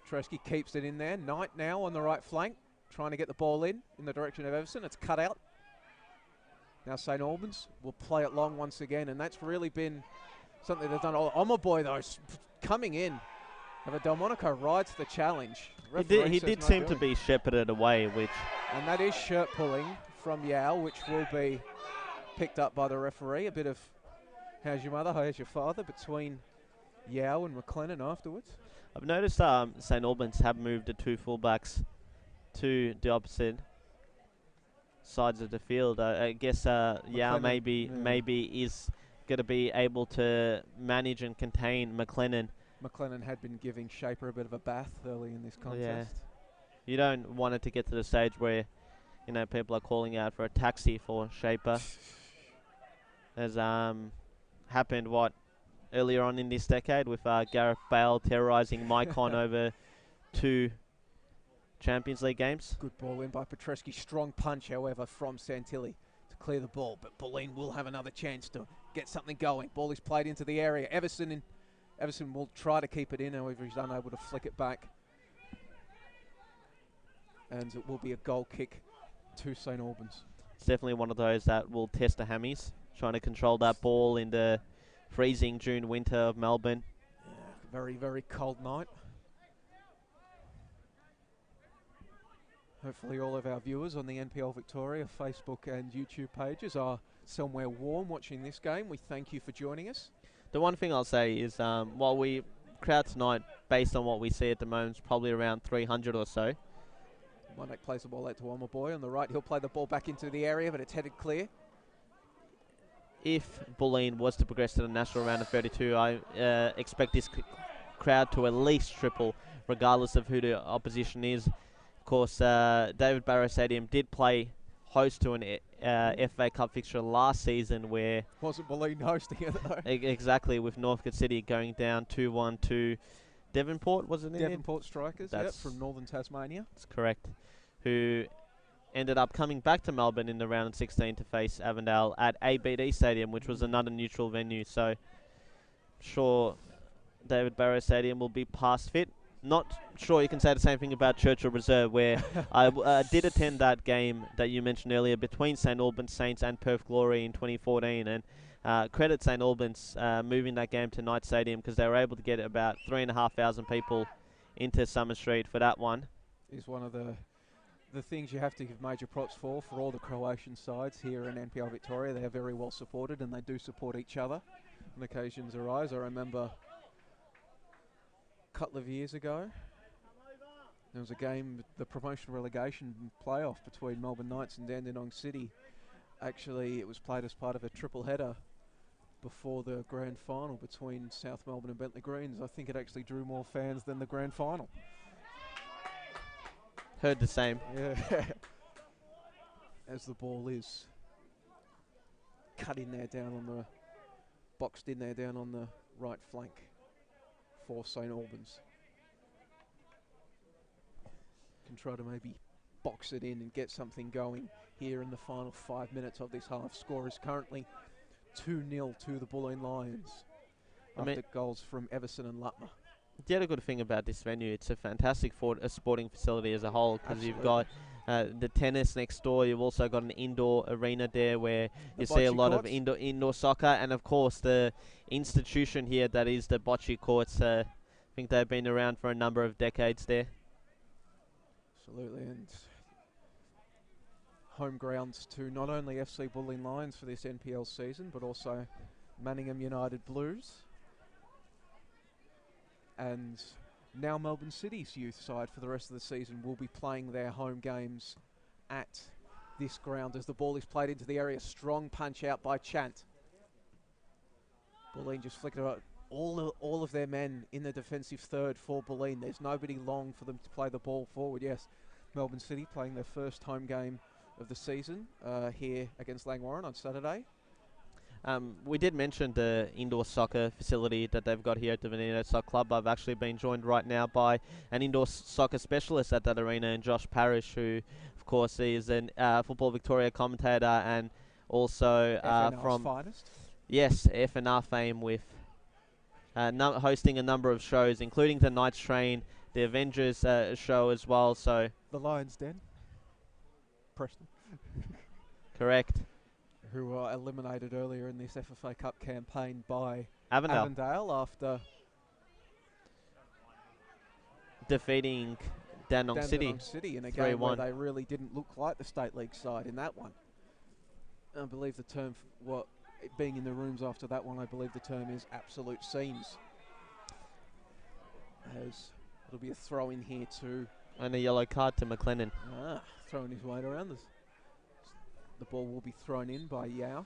Petreski keeps it in there. Knight now on the right flank, trying to get the ball in the direction of Everson. It's cut out. Now St Albans will play it long once again, and that's really been something they've done. Omaboy, though, coming in. But Delmonico rides the challenge. He did seem to be shepherded away, and that is shirt pulling from Yao, which will be picked up by the referee. A bit of how's your mother, how's your father between Yao and McLennan afterwards. I've noticed St Albans have moved the two fullbacks to the opposite sides of the field. I guess Yao maybe is going to be able to manage and contain McLennan. McLennan had been giving Shaper a bit of a bath early in this contest. Yeah. You don't want it to get to the stage where, you know, people are calling out for a taxi for Shaper. As happened earlier on in this decade with Gareth Bale terrorising Maicon over 2 Champions League games. Good ball in by Petreski. Strong punch, however, from Santilli to clear the ball. But Bulleen will have another chance to get something going. Ball is played into the area. Everson will try to keep it in, however he's unable to flick it back. And it will be a goal kick to St Albans. It's definitely one of those that will test the hammies, trying to control that ball in the freezing June winter of Melbourne. Yeah, very, very cold night. Hopefully all of our viewers on the NPL Victoria Facebook and YouTube pages are somewhere warm watching this game. We thank you for joining us. The one thing I'll say is while we crowd tonight, based on what we see at the moment, is probably around 300 or so. Monek plays the ball out to Omaboy on the right. He'll play the ball back into the area, but it's headed clear. If Bulleen was to progress to the national round of 32, I expect this crowd to at least triple, regardless of who the opposition is. Of course, David Barrow Stadium did play host to an FFA Cup fixture last season where... Wasn't Bulleen hosting it, though? Exactly, with Northcote City going down 2-1 to Devonport, wasn't it? Devonport Strikers, from Northern Tasmania. That's correct. Who ended up coming back to Melbourne in the round of 16 to face Avondale at ABD Stadium, which was another neutral venue. So, sure, David Barrow Stadium will be past fit. Not sure you can say the same thing about Churchill Reserve, where I did attend that game that you mentioned earlier between St Albans Saints and Perth Glory in 2014, and credit St Albans moving that game to Knight Stadium because they were able to get about 3,500 people into Summer Street for that one. Is one of the things you have to give major props for all the Croatian sides here in NPL Victoria. They are very well supported, and they do support each other when occasions arise. I remember couple of years ago, there was a game, the promotion relegation playoff between Melbourne Knights and Dandenong City. Actually, it was played as part of a triple header before the grand final between South Melbourne and Bentley Greens. I think it actually drew more fans than the grand final. Heard the same. Yeah. As the ball is cut in there boxed in there down on the right flank for St Albans. Can try to maybe box it in and get something going here in the final 5 minutes of this half. Score is currently 2-0 to the Bulleen Lions after goals from Everson and Lutmer. The other good thing about this venue, it's a fantastic sporting facility as a whole, because you've got the tennis next door. You've also got an indoor arena there where you see a lot of indoor soccer, and of course the institution here that is the bocce courts. I think they've been around for a number of decades there. Absolutely, and home grounds to not only FC Bulleen Lions for this NPL season, but also Manningham United Blues. And now Melbourne City's youth side for the rest of the season will be playing their home games at this ground as the ball is played into the area. Strong punch out by Chant. Bulleen just flicked it out. All of their men in the defensive third for Bulleen. There's nobody long for them to play the ball forward. Yes, Melbourne City playing their first home game of the season here against Langwarrin on Saturday. We did mention the indoor soccer facility that they've got here at the Veneta Soccer Club. I've actually been joined right now by an indoor soccer specialist at that arena, and Josh Parrish, who, of course, is a Football Victoria commentator and also from finest. Yes, FNR fame with hosting a number of shows, including the Knights Train, the Avengers show as well. So the Lions Den, Preston. Correct. Who were eliminated earlier in this FFA Cup campaign by Avondale after defeating Dandenong City in a game where they really didn't look like the State League side in that one. I believe the term, being in the rooms after that one, I believe the term is absolute scenes. As it'll be a throw in here too. And a yellow card to McLennan. Throwing his weight around this. The ball will be thrown in by Yao.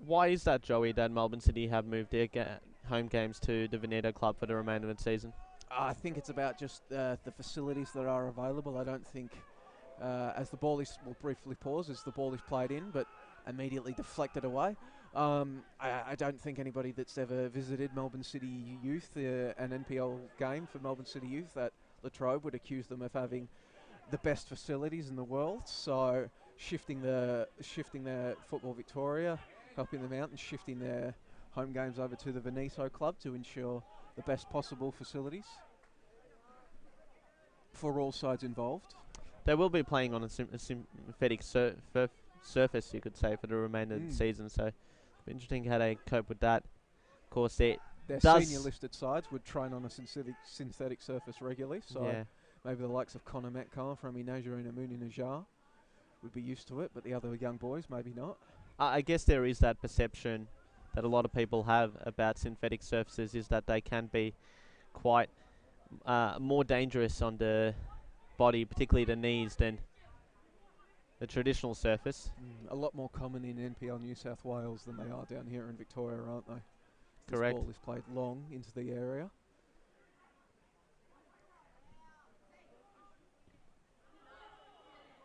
Why is that, Joey, that Melbourne City have moved their home games to the Veneto Club for the remainder of the season? I think it's about just the facilities that are available. I don't think, as the ball is, we'll briefly pause, as the ball is played in, but immediately deflected away. I don't think anybody that's ever visited Melbourne City Youth, an NPL game for Melbourne City Youth at Latrobe, would accuse them of having the best facilities in the world. So shifting their Football Victoria, helping them out and shifting their home games over to the Veneto Club to ensure the best possible facilities for all sides involved. They will be playing on a synthetic surface, you could say, for the remainder of the season. So it'll be interesting how they cope with that. Of course, their senior listed sides would train on a synthetic surface regularly. So maybe the likes of Connor Metcalf from Inaja and Amuni Najar would be used to it, but the other young boys maybe not. I guess there is that perception that a lot of people have about synthetic surfaces, is that they can be quite more dangerous on the body, particularly the knees, than the traditional surface. A lot more common in NPL New South Wales than they are down here in Victoria, aren't they? Correct. This ball is played long into the area.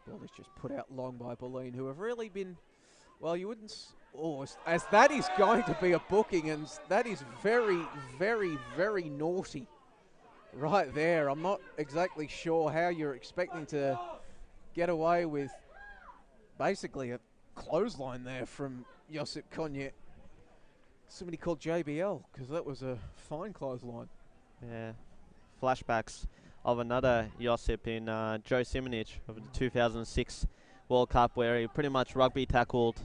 Ball is just put out long by Bulleen, who have really been, well, you wouldn't, as that is going to be a booking, and that is very, very, very naughty right there. I'm not exactly sure how you're expecting to get away with basically a clothesline there from Josip Konjet. Somebody called JBL, because that was a fine clothesline. Yeah, flashbacks of another Josip in Joe Simonic of the 2006 World Cup, where he pretty much rugby tackled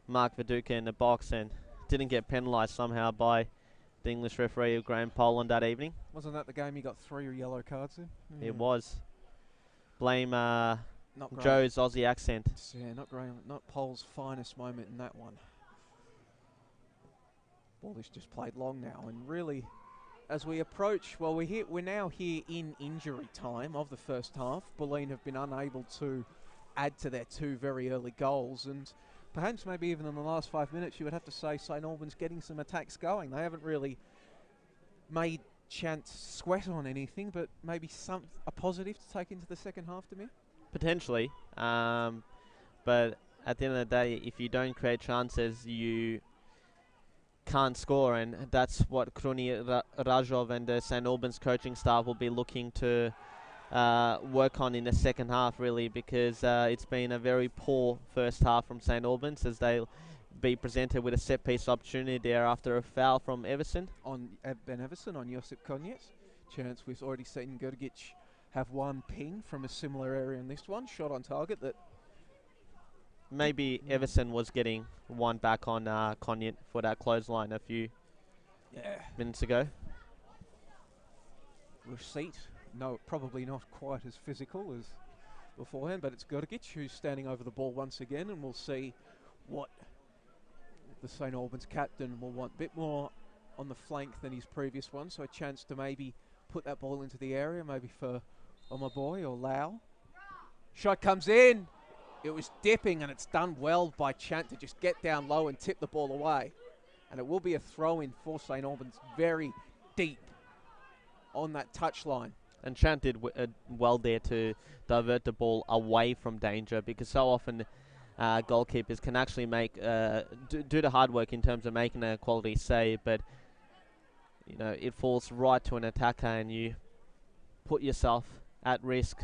Mark Viduka in the box and didn't get penalised somehow by the English referee Graham Poland that evening. Wasn't that the game he got 3 yellow cards in? It was. Blame Joe's Aussie accent. Yeah, not Pole's finest moment in that one. Ball is just played long now, and really, as we approach, well, we're now here in injury time of the first half. Bulleen have been unable to add to their 2 very early goals, and perhaps maybe even in the last 5 minutes, you would have to say St Albans getting some attacks going. They haven't really made Chant sweat on anything, but maybe a positive to take into the second half to me? Potentially, but at the end of the day, if you don't create chances, you can't score, and that's what Kruni Rajov and the St Albans coaching staff will be looking to work on in the second half, really, because it's been a very poor first half from St Albans, as they'll be presented with a set-piece opportunity there after a foul from Everson. On Ben Everson on Josip Konjet. Chance we've already seen Gurgic have one ping from a similar area in this one. Shot on target that... Maybe Everson was getting one back on Konjet for that clothesline a few minutes ago. Receipt. No, probably not quite as physical as beforehand, but it's Gurgic who's standing over the ball once again, and we'll see what the St Albans captain will want. A bit more on the flank than his previous one, so a chance to maybe put that ball into the area, maybe for my boy or Lau. Shot comes in. It was dipping, and it's done well by Chant to just get down low and tip the ball away. And it will be a throw-in for St Albans, very deep on that touchline. And Chant did well there to divert the ball away from danger, because so often goalkeepers can actually make do the hard work in terms of making a quality save, but you know, it falls right to an attacker and you put yourself at risk.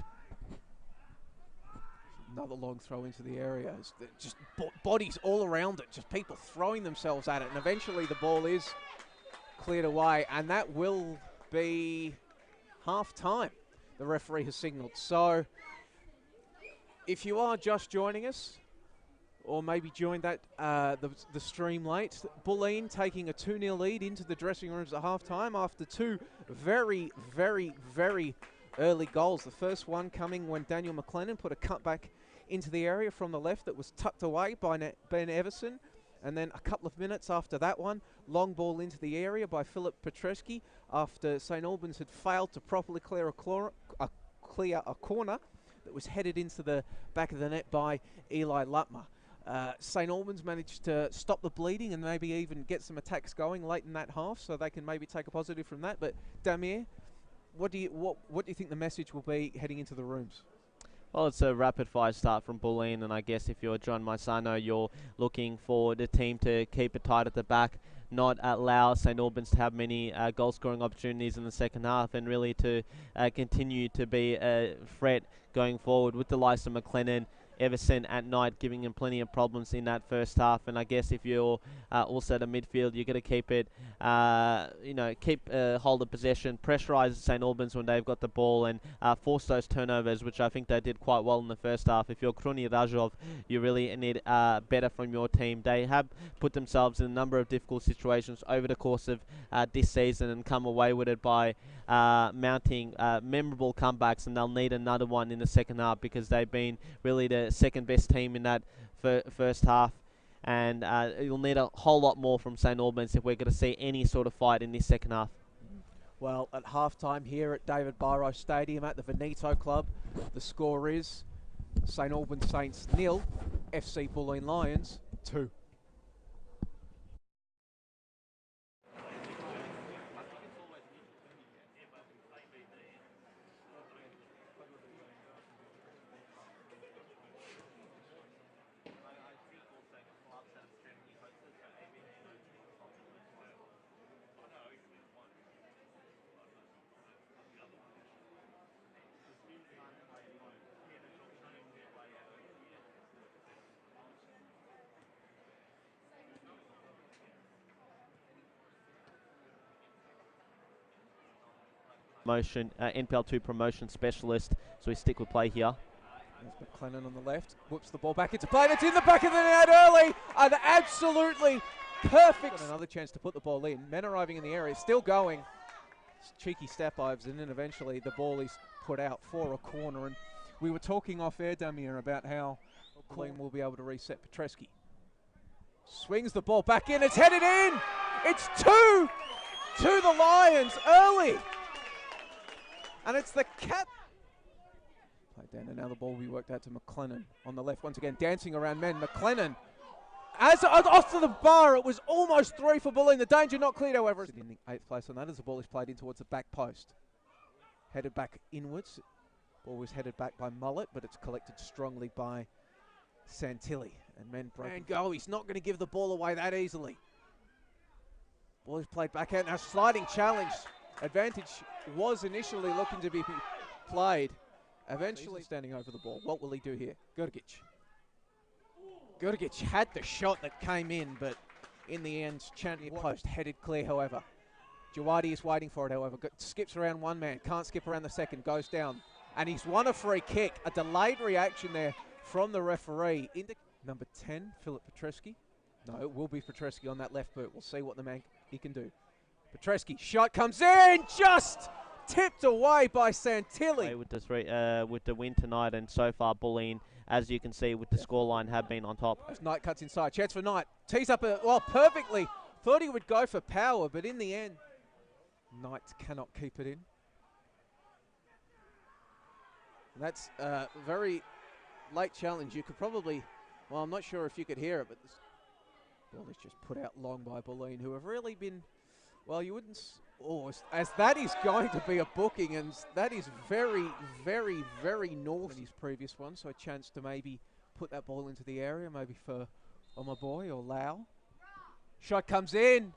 Another long throw into the area. Just bodies all around it, just people throwing themselves at it, and eventually the ball is cleared away, and that will be half-time, the referee has signalled. So if you are just joining us, or maybe joined that the stream late, Bulleen taking a 2-0 lead into the dressing rooms at half-time after two very, very, very early goals. The first one coming when Daniel McLennan put a cutback into the area from the left that was tucked away by Ben Everson. And then a couple of minutes after that one, long ball into the area by Philip Petreski after St Albans had failed to properly clear a corner that was headed into the back of the net by Eli Lutmer. St Albans managed to stop the bleeding and maybe even get some attacks going late in that half, so they can maybe take a positive from that. But Damir, what do you think the message will be heading into the rooms? Well, it's a rapid-fire start from Bulleen, and I guess if you're John Maisano, you're looking for the team to keep it tight at the back, not allow St Albans to have many goal-scoring opportunities in the second half, and really to continue to be a threat going forward with the likes of McLennan, Everson at night, giving him plenty of problems in that first half. And I guess if you're also the midfield, you're going to keep it, keep hold of possession, pressurise St Albans when they've got the ball, and force those turnovers, which I think they did quite well in the first half. If you're Kruni Rajov, you really need better from your team. They have put themselves in a number of difficult situations over the course of this season and come away with it by mounting memorable comebacks, and they'll need another one in the second half, because they've been really the second best team in that first half, and you'll need a whole lot more from St Albans if we're going to see any sort of fight in this second half. Well, at halftime here at David Barrow Stadium at the Veneto Club, the score is St Albans Saints 0, FC Bulleen Lions 2. NPL2 promotion specialist, so we stick with play here. There's McLennan on the left, whoops the ball back into play, and it's in the back of the net early, and absolutely perfect. Another chance to put the ball in. Men arriving in the area, still going. Cheeky step-overs, and then eventually the ball is put out for a corner. And we were talking off air, Damir, about how Bulleen will be able to reset Petreski. Swings the ball back in, it's headed in! It's 2 to the Lions early! And it's the cap. Played down, and now the ball will be worked out to McLennan on the left. Once again, dancing around men. McLennan, as off to the bar, it was almost 3 for Bulleen. The danger not cleared, however. In the 8th place on that as the ball is played in towards the back post. Headed back inwards. Ball was headed back by Mullet, but it's collected strongly by Santilli. And men break and go. He's not going to give the ball away that easily. Ball is played back out. Now sliding challenge. Advantage was initially looking to be played. Eventually standing over the ball. What will he do here? Gurgic had the shot that came in, but in the end, Chantney post headed clear, however. Jawadi is waiting for it, however. Skips around one man, can't skip around the second, goes down. And he's won a free kick. A delayed reaction there from the referee. Into number 10, Philip Petreski. No, it will be Petreski on that left boot. We'll see what the man he can do. Petreski, shot comes in, just tipped away by Santilli. With the win tonight, and so far Bulleen, as you can see with the scoreline, have been on top. As Knight cuts inside, chance for Knight, tees up perfectly Thought he would go for power, but in the end, Knights cannot keep it in. And that's a very late challenge. You could probably, well, I'm not sure if you could hear it, but this ball is just put out long by Bulleen, who have really been, well, you wouldn't, as that is going to be a booking, and that is very, very, very north in his previous one, so a chance to maybe put that ball into the area, maybe for my boy or Lau. Shot comes in.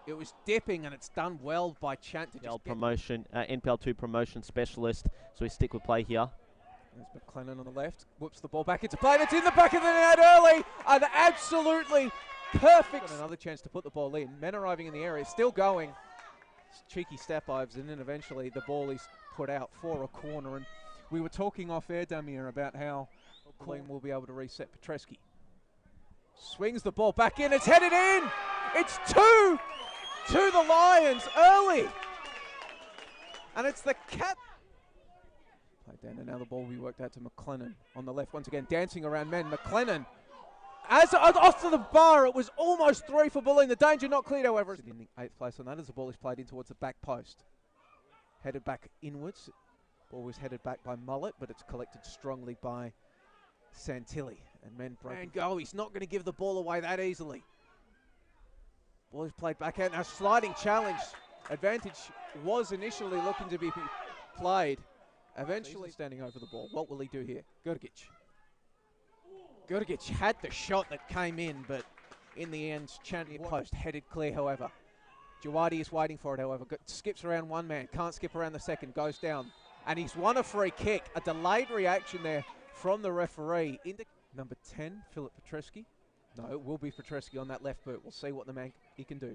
It was dipping, and it's done well by Chant to just promotion, NPL2 promotion specialist, so we stick with play here. There's McLennan on the left, whoops the ball back into play, and it's in the back of the net early, and absolutely perfect. And another chance to put the ball in. Men arriving in the area, still going. Cheeky step Ives, and then eventually the ball is put out for a corner. And we were talking off air, Damir, about how Bulleen will be able to reset Petreski. Swings the ball back in, it's headed in! It's 2 to the Lions early! And it's the cap. Played down, and now the ball will be worked out to McLennan on the left. Once again, dancing around men. McLennan, as off to the bar, it was almost 3 for Bulleen. The danger not cleared, however. In the 8th place on that as the ball is played in towards the back post. Headed back inwards. Ball was headed back by Mullet, but it's collected strongly by Santilli. And men break and go. He's not going to give the ball away that easily. Ball is played back out. Now sliding challenge. Advantage was initially looking to be played. Eventually standing over the ball. What will he do here? Gurgic had the shot that came in, but in the end, Chanty post headed clear, however. Jawadi is waiting for it, however. Skips around one man. Can't skip around the second. Goes down. And he's won a free kick. A delayed reaction there from the referee. Number 10, Philip Petreski. No, it will be Petreski on that left boot. We'll see what the man he can do.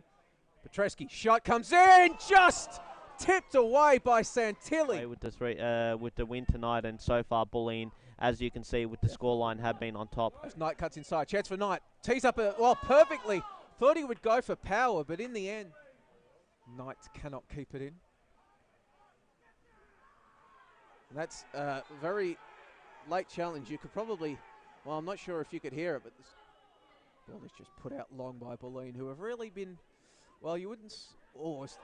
Petreski, shot comes in, just tipped away by Santilli. With the win tonight, and so far Bulleen, as you can see with the scoreline, have been on top. As Knight cuts inside, chance for Knight. Tees up, well, perfectly. Thought he would go for power, but in the end, Knights cannot keep it in. And that's a very late challenge. You could probably, well, I'm not sure if you could hear it, but this ball is just put out long by Bulleen, who have really been, well, you wouldn't,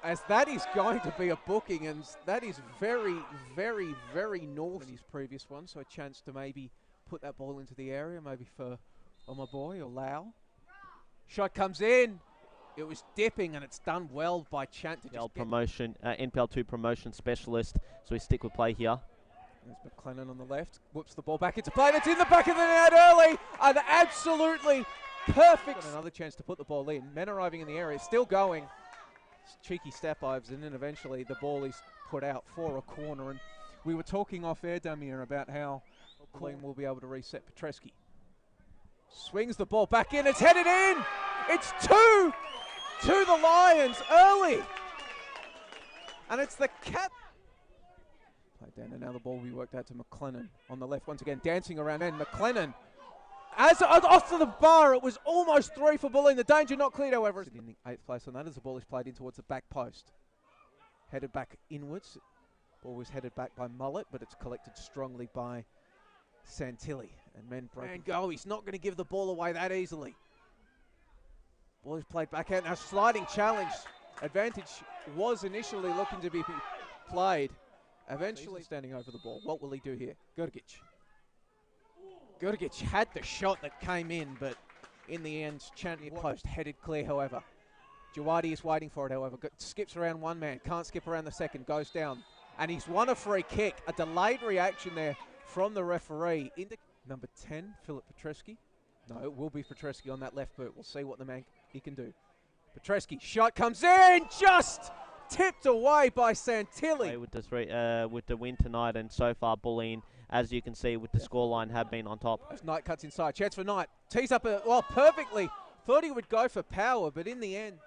as that is going to be a booking, and that is very, very, very north in his previous one, so a chance to maybe put that ball into the area, maybe for my boy or Lau. Shot comes in. It was dipping, and it's done well by Chant to just promotion, NPL2 promotion specialist, so we stick with play here. There's McLennan on the left, whoops the ball back into play, and it's in the back of the net early, and absolutely perfect. And another chance to put the ball in. Men arriving in the area, still going. Cheeky step Ives, and then eventually the ball is put out for a corner. And we were talking off air, Damir, about how Bulleen will be able to reset Petreski. Swings the ball back in, it's headed in! It's 2 to the Lions early! And it's the cap. Played down, and now the ball will be worked out to McLennan on the left. Once again, dancing around men. McLennan, as off to the bar, it was almost 3 for Bulleen. The danger not cleared, however. In the 8th place on that as the ball is played in towards the back post. Headed back inwards. Ball was headed back by Mullet, but it's collected strongly by Santilli. And men break and go. He's not going to give the ball away that easily. Ball is played back out. Now sliding challenge. Advantage was initially looking to be played. Eventually standing over the ball. What will he do here? Gurgic had the shot that came in, but in the end, Chanty post headed clear, however. Jawadi is waiting for it, however. Skips around one man. Can't skip around the second. Goes down. And he's won a free kick. A delayed reaction there from the referee. Number 10, Philip Petreski. No, it will be Petreski on that left boot. We'll see what the man he can do. Petreski, shot comes in, just tipped away by Santilli. With the win tonight, and so far Bulleen, as you can see with the scoreline, have been on top. As Knight cuts inside, chance for Knight. Tees up, well, perfectly. Thought he would go for power, but in the end,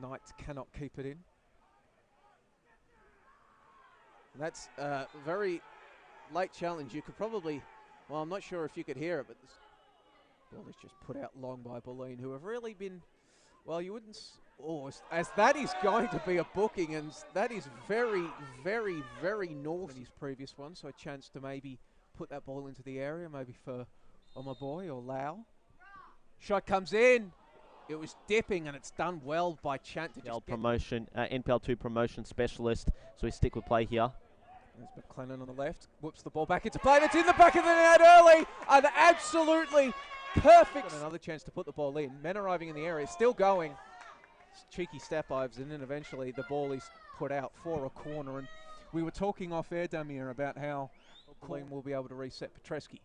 Knights cannot keep it in. And that's a very late challenge. You could probably, well, I'm not sure if you could hear it, but this ball is just put out long by Bulleen, who have really been, well, you wouldn't, as that is going to be a booking, and that is very, very, very north in his previous one, so a chance to maybe put that ball into the area, maybe for my boy or Lau. Shot comes in. It was dipping, and it's done well by Chant to just promotion, NPL2 promotion specialist. So we stick with play here. There's McLennan on the left, whoops the ball back into play, and it's in the back of the net early, and absolutely perfect. Got another chance to put the ball in. Men arriving in the area, still going. Cheeky step ives, and then eventually the ball is put out for a corner. And we were talking off air, Damir, about how Bulleen will be able to reset Petreski.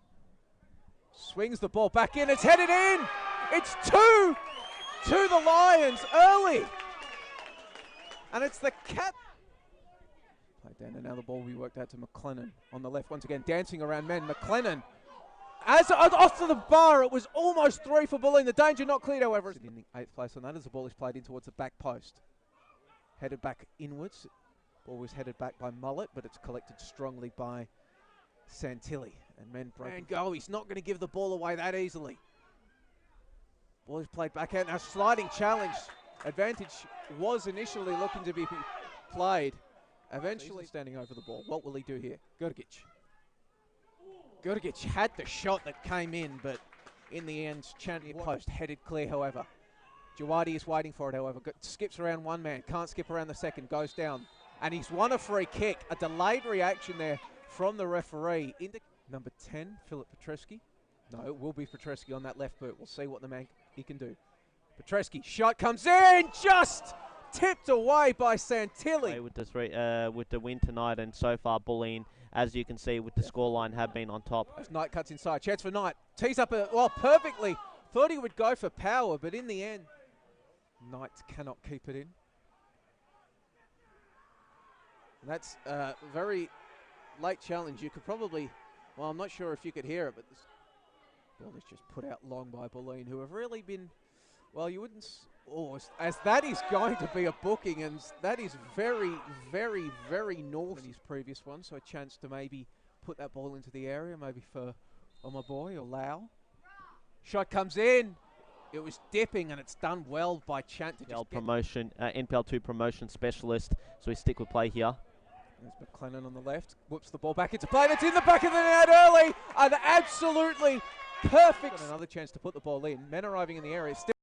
Swings the ball back in, it's headed in! It's 2 to the Lions early! And it's the cap. Played down, and now the ball will be worked out to McLennan on the left. Once again, dancing around men. McLennan, as off to the bar, it was almost 3 for Bulleen. The danger not cleared, however. In the 8th place on that as the ball is played in towards the back post. Headed back inwards. Ball was headed back by Mullet, but it's collected strongly by Santilli. And men break and go. He's not going to give the ball away that easily. Ball is played back out. Now sliding challenge. Advantage was initially looking to be played. Eventually standing over the ball. What will he do here? Gurgic had the shot that came in, but in the end, Chanty post headed clear, however. Jawadi is waiting for it, however. Skips around one man, can't skip around the second, goes down. And he's won a free kick. A delayed reaction there from the referee. Number 10, Philip Petreski. No, it will be Petreski on that left boot. We'll see what the man he can do. Petreski, shot comes in, just tipped away by Santilli. With the win tonight, and so far Bulleen, as you can see with the scoreline, have been on top. As Knight cuts inside, chance for Knight, tees up perfectly. Thought he would go for power, but in the end, Knight cannot keep it in. And that's a very late challenge. You could probably, well, I'm not sure if you could hear it, but this ball is just put out long by Bulleen, who have really been, well, you wouldn't, as that is going to be a booking, and that is very, very, very north in his previous one, so a chance to maybe put that ball into the area, maybe for my boy or Lau. Shot comes in. It was dipping, and it's done well by Chant to just promotion, NPL2 promotion specialist, so we stick with play here. There's McLennan on the left, whoops the ball back into play, and it's in the back of the net early, and absolutely perfect. Got another chance to put the ball in. Men arriving in the area, still.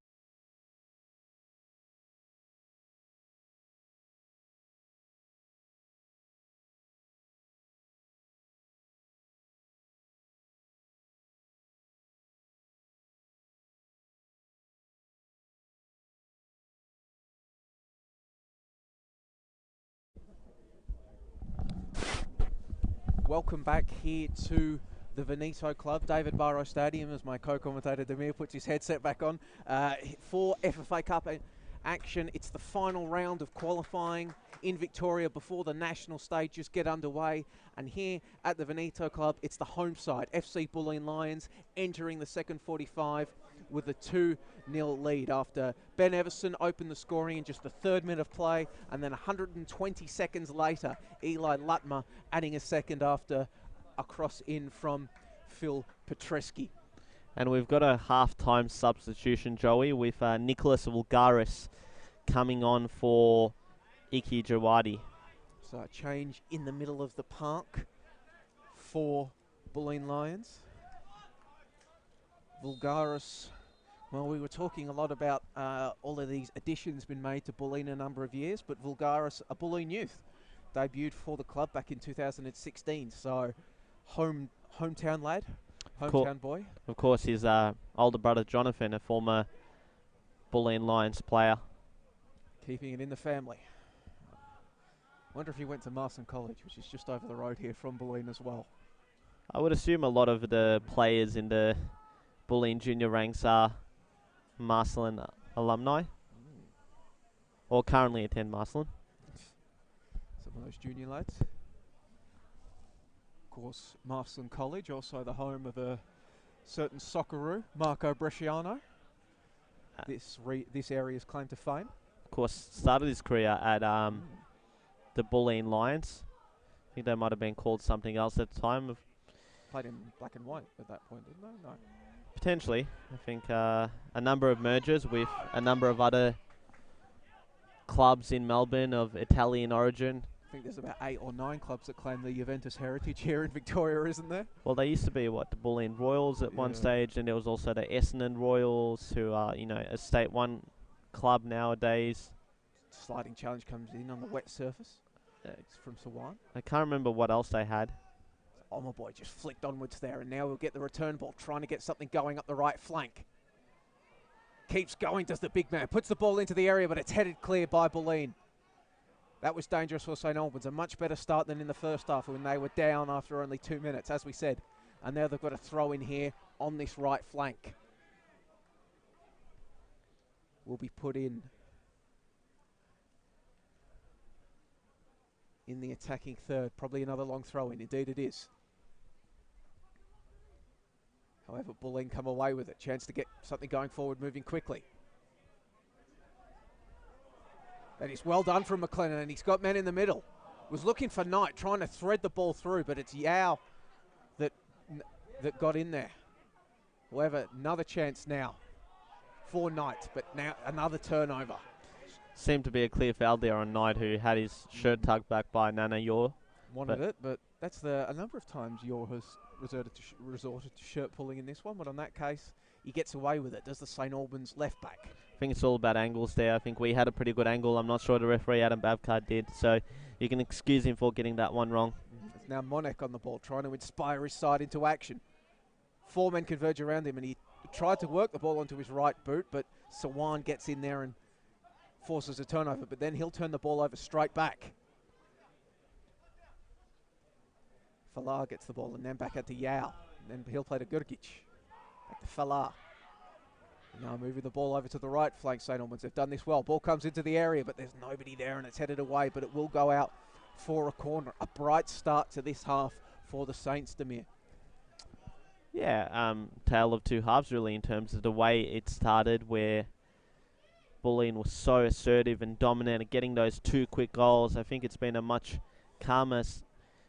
Welcome back here to the Veneto Club, David Barrow Stadium, as my co-commentator Damir puts his headset back on for FFA Cup action. It's the final round of qualifying in Victoria before the national stages get underway. And here at the Veneto Club, it's the home side, FC Bulleen Lions, entering the second 45 with a 2-0 lead after Ben Everson opened the scoring in just the 3rd minute of play, and then 120 seconds later, Eli Lutmer adding a second after a cross in from Phil Petreski. And we've got a half-time substitution, Joey, with Nicholas Vulgaris coming on for Iki Jawadi. So a change in the middle of the park for Bulleen Lions. Vulgaris, well, we were talking a lot about all of these additions been made to Bulleen a number of years, but Vulgaris, a Bulleen youth, debuted for the club back in 2016. So hometown lad, hometown boy. Of course, his older brother Jonathan, a former Bulleen Lions player. Keeping it in the family. Wonder if he went to Marsden College, which is just over the road here from Bulleen as well. I would assume a lot of the players in the Bulleen junior ranks are Marsden alumni, or currently attend Marsden. Some of those junior lads. Of course, Marsden College, also the home of a certain Socceroo, Marco Bresciano. This area's claim to fame. Of course, started his career at the Bulleen Lions. I think they might have been called something else at the time. Played in black and white at that point, didn't they? No. Potentially. I think a number of mergers with a number of other clubs in Melbourne of Italian origin think there's about 8 or 9 clubs that claim the Juventus heritage here in Victoria, isn't there? Well, they used to be, the Bulleen Royals at one stage, and there was also the Essendon Royals, who are, a State 1 club nowadays. Sliding challenge comes in on the wet surface. It's from Sawan. I can't remember what else they had. Oh, my boy just flicked onwards there, and now we'll get the return ball, trying to get something going up the right flank. Keeps going, does the big man. Puts the ball into the area, but it's headed clear by Bulleen. That was dangerous for St Albans. A much better start than in the first half when they were down after only 2 minutes, as we said. And now they've got a throw in here on this right flank. Will be put in the attacking third. Probably another long throw in. Indeed it is. However, Bulleen come away with it. Chance to get something going forward, moving quickly. That is well done from McLennan, and he's got men in the middle. Was looking for Knight, trying to thread the ball through, but it's Yao that got in there. However, another chance now for Knight, but now another turnover. Seemed to be a clear foul there on Knight, who had his shirt tugged back by Nana Yor. Wanted it, but that's a number of times Yor has resorted to shirt pulling in this one, but on that case, he gets away with it. Does the St Albans left back? I think it's all about angles there. I think we had a pretty good angle. I'm not sure the referee, Adam Babcard, did, so you can excuse him for getting that one wrong. It's now Monek on the ball, trying to inspire his side into action. 4 men converge around him, and he tried to work the ball onto his right boot, but Sawan gets in there and forces a turnover, but then he'll turn the ball over straight back. Falar gets the ball and then back out to Yao. And then he'll play to Gurgic. Back to Falar. Now moving the ball over to the right flank, St Albans. They've done this well. Ball comes into the area, but there's nobody there and it's headed away, but it will go out for a corner. A bright start to this half for the Saints, Demir. Yeah, tale of two halves really in terms of the way it started, where Bulleen was so assertive and dominant, getting those 2 quick goals. I think it's been a much calmer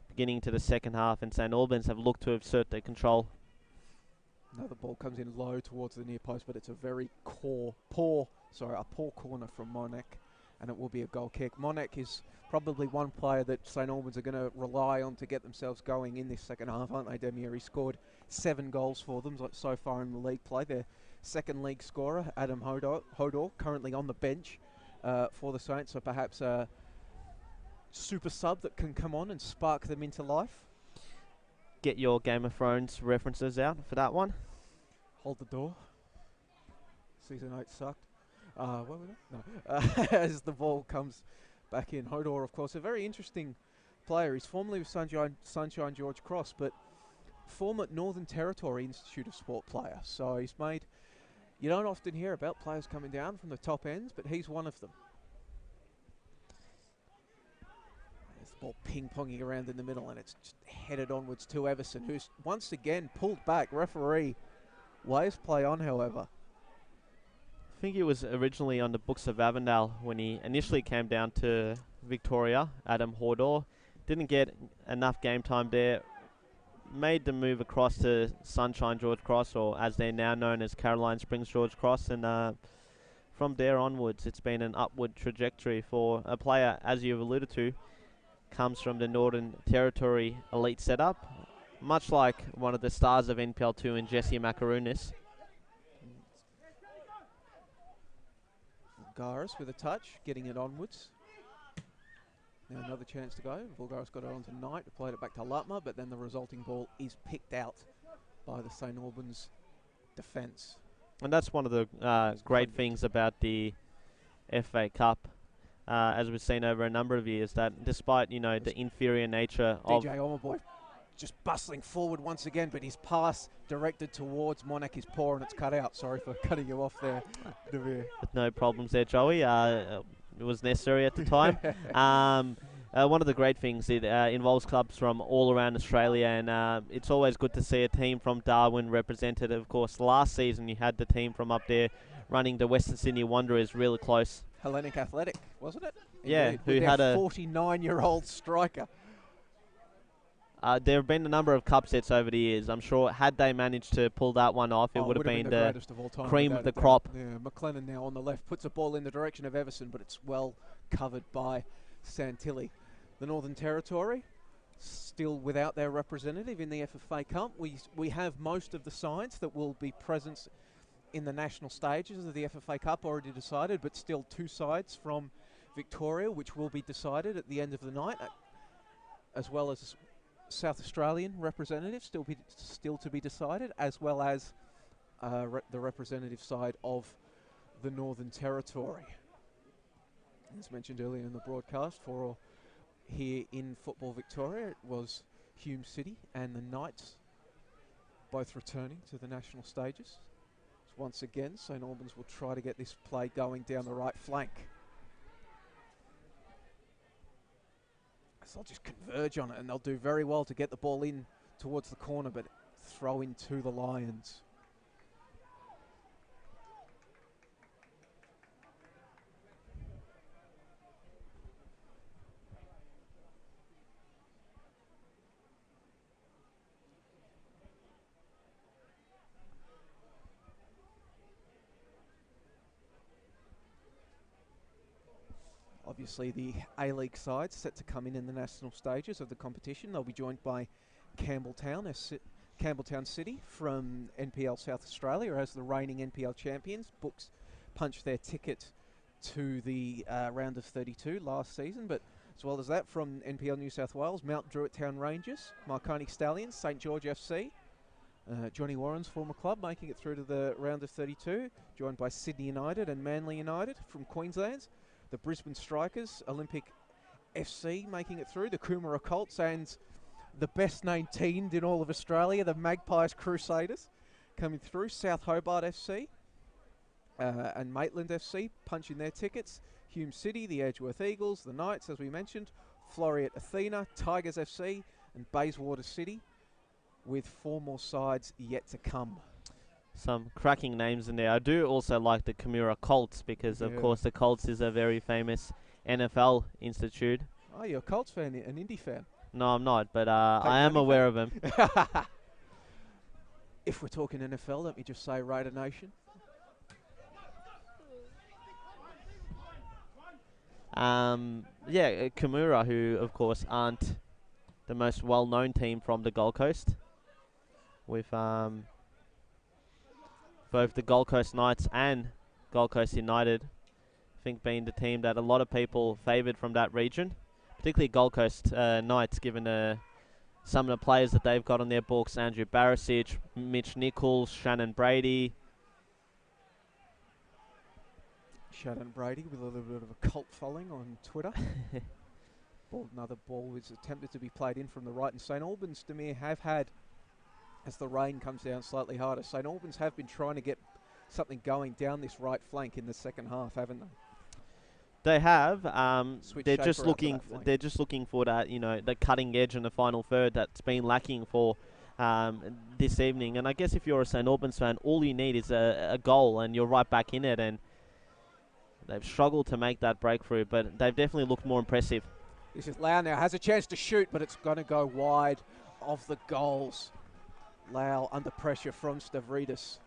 beginning to the second half, and St Albans have looked to assert their control. Another ball comes in low towards the near post, but it's a very poor corner from Monek, and it will be a goal kick. Monek is probably one player that St Albans are going to rely on to get themselves going in this second half, aren't they, Demir? He scored 7 goals for them so far in the league play. Their second league scorer, Adam Hodor, currently on the bench for the Saints, so perhaps a super sub that can come on and spark them into life. Get your Game of Thrones references out for that one. Hold the door. Season 8 sucked. What was it? No. As the ball comes back in. Hodor, of course, a very interesting player. He's formerly with Sunshine George Cross, but former Northern Territory Institute of Sport player. So he's made... You don't often hear about players coming down from the top ends, but he's one of them. There's the ball ping-ponging around in the middle, and it's just headed onwards to Everson, who's once again pulled back. Referee waves play on, however. I think he was originally on the books of Avondale when he initially came down to Victoria, Adam Hodor. Didn't get enough game time there. Made the move across to Sunshine George Cross, or as they're now known as Caroline Springs George Cross, and from there onwards it's been an upward trajectory for a player, as you've alluded to, comes from the Northern Territory elite setup, much like one of the stars of NPL2 and Jesse Macaronis. Bulgaris with a touch, getting it onwards. Now another chance to go. Bulgaris got it on to Knight, who played it back to Lutmer, but then the resulting ball is picked out by the St Albans defence. And that's one of the great things about the FFA Cup, as we've seen over a number of years, that despite, the inferior nature of... DJ Omaboy just bustling forward once again, but his pass directed towards Monek is poor and it's cut out. Sorry for cutting you off there, Devere. No problems there, Joey. It was necessary at the time. One of the great things, it involves clubs from all around Australia, and it's always good to see a team from Darwin represented. Of course, last season you had the team from up there running the Western Sydney Wanderers really close. Hellenic Athletic, wasn't it? Yeah, Indeed, who had a 49-year-old striker. There have been a number of cup sets over the years. I'm sure had they managed to pull that one off, it would have been the cream of the crop. Yeah, McLennan now on the left puts a ball in the direction of Everson, but it's well covered by Santilli. the Northern Territory, still without their representative in the FFA Cup. We have most of the sides that will be present in the national stages of the FFA Cup already decided, but still 2 sides from Victoria, which will be decided at the end of the night, as well as South Australian representatives still to be decided, as well as the representative side of the Northern Territory. As mentioned earlier in the broadcast, for here in Football Victoria, it was Hume City and the Knights both returning to the national stages. So once again, St Albans will try to get this play going down the right flank. So they'll just converge on it, and they'll do very well to get the ball in towards the corner, but throw in to the Lions. Obviously, the A-League side set to come in the national stages of the competition. They'll be joined by Campbelltown City from NPL South Australia as the reigning NPL champions. Punched their ticket to the round of 32 last season, but as well as that, from NPL New South Wales, Mount Druitt Town Rangers, Marconi Stallions, St George FC, Johnny Warren's former club making it through to the round of 32, joined by Sydney United and Manly United from Queensland. The Brisbane Strikers, Olympic FC making it through, the Coomera Colts, and the best named team in all of Australia, the Magpies Crusaders, coming through. South Hobart FC and Maitland FC punching their tickets. Hume City, the Edgeworth Eagles, the Knights, as we mentioned, Floreat Athena, Tigers FC, and Bayswater City, with 4 more sides yet to come. Some cracking names in there. I do also like the Coomera Colts because, of course, the Colts is a very famous NFL institute. Oh, you're a Colts fan, an Indy fan? No, I'm not, but I am aware of them. If we're talking NFL, let me just say Raider Nation. Yeah, Coomera, who, of course, aren't the most well-known team from the Gold Coast, with both the Gold Coast Knights and Gold Coast United, I think, being the team that a lot of people favoured from that region, particularly Gold Coast Knights, given some of the players that they've got on their books: Andrew Barisic, Mitch Nichols, Shannon Brady. Shannon Brady with a little bit of a cult following on Twitter. Another ball is attempted to be played in from the right, and St Albans, Demir, have had, as the rain comes down slightly harder, St Albans have been trying to get something going down this right flank in the second half, haven't they? They have. They're just looking for that, the cutting edge in the final third that's been lacking for this evening. And I guess if you're a St Albans fan, all you need is a goal, and you're right back in it. And they've struggled to make that breakthrough, but they've definitely looked more impressive. This is Lau now, has a chance to shoot, but it's going to go wide of the goals. Lau under pressure from Stavridis,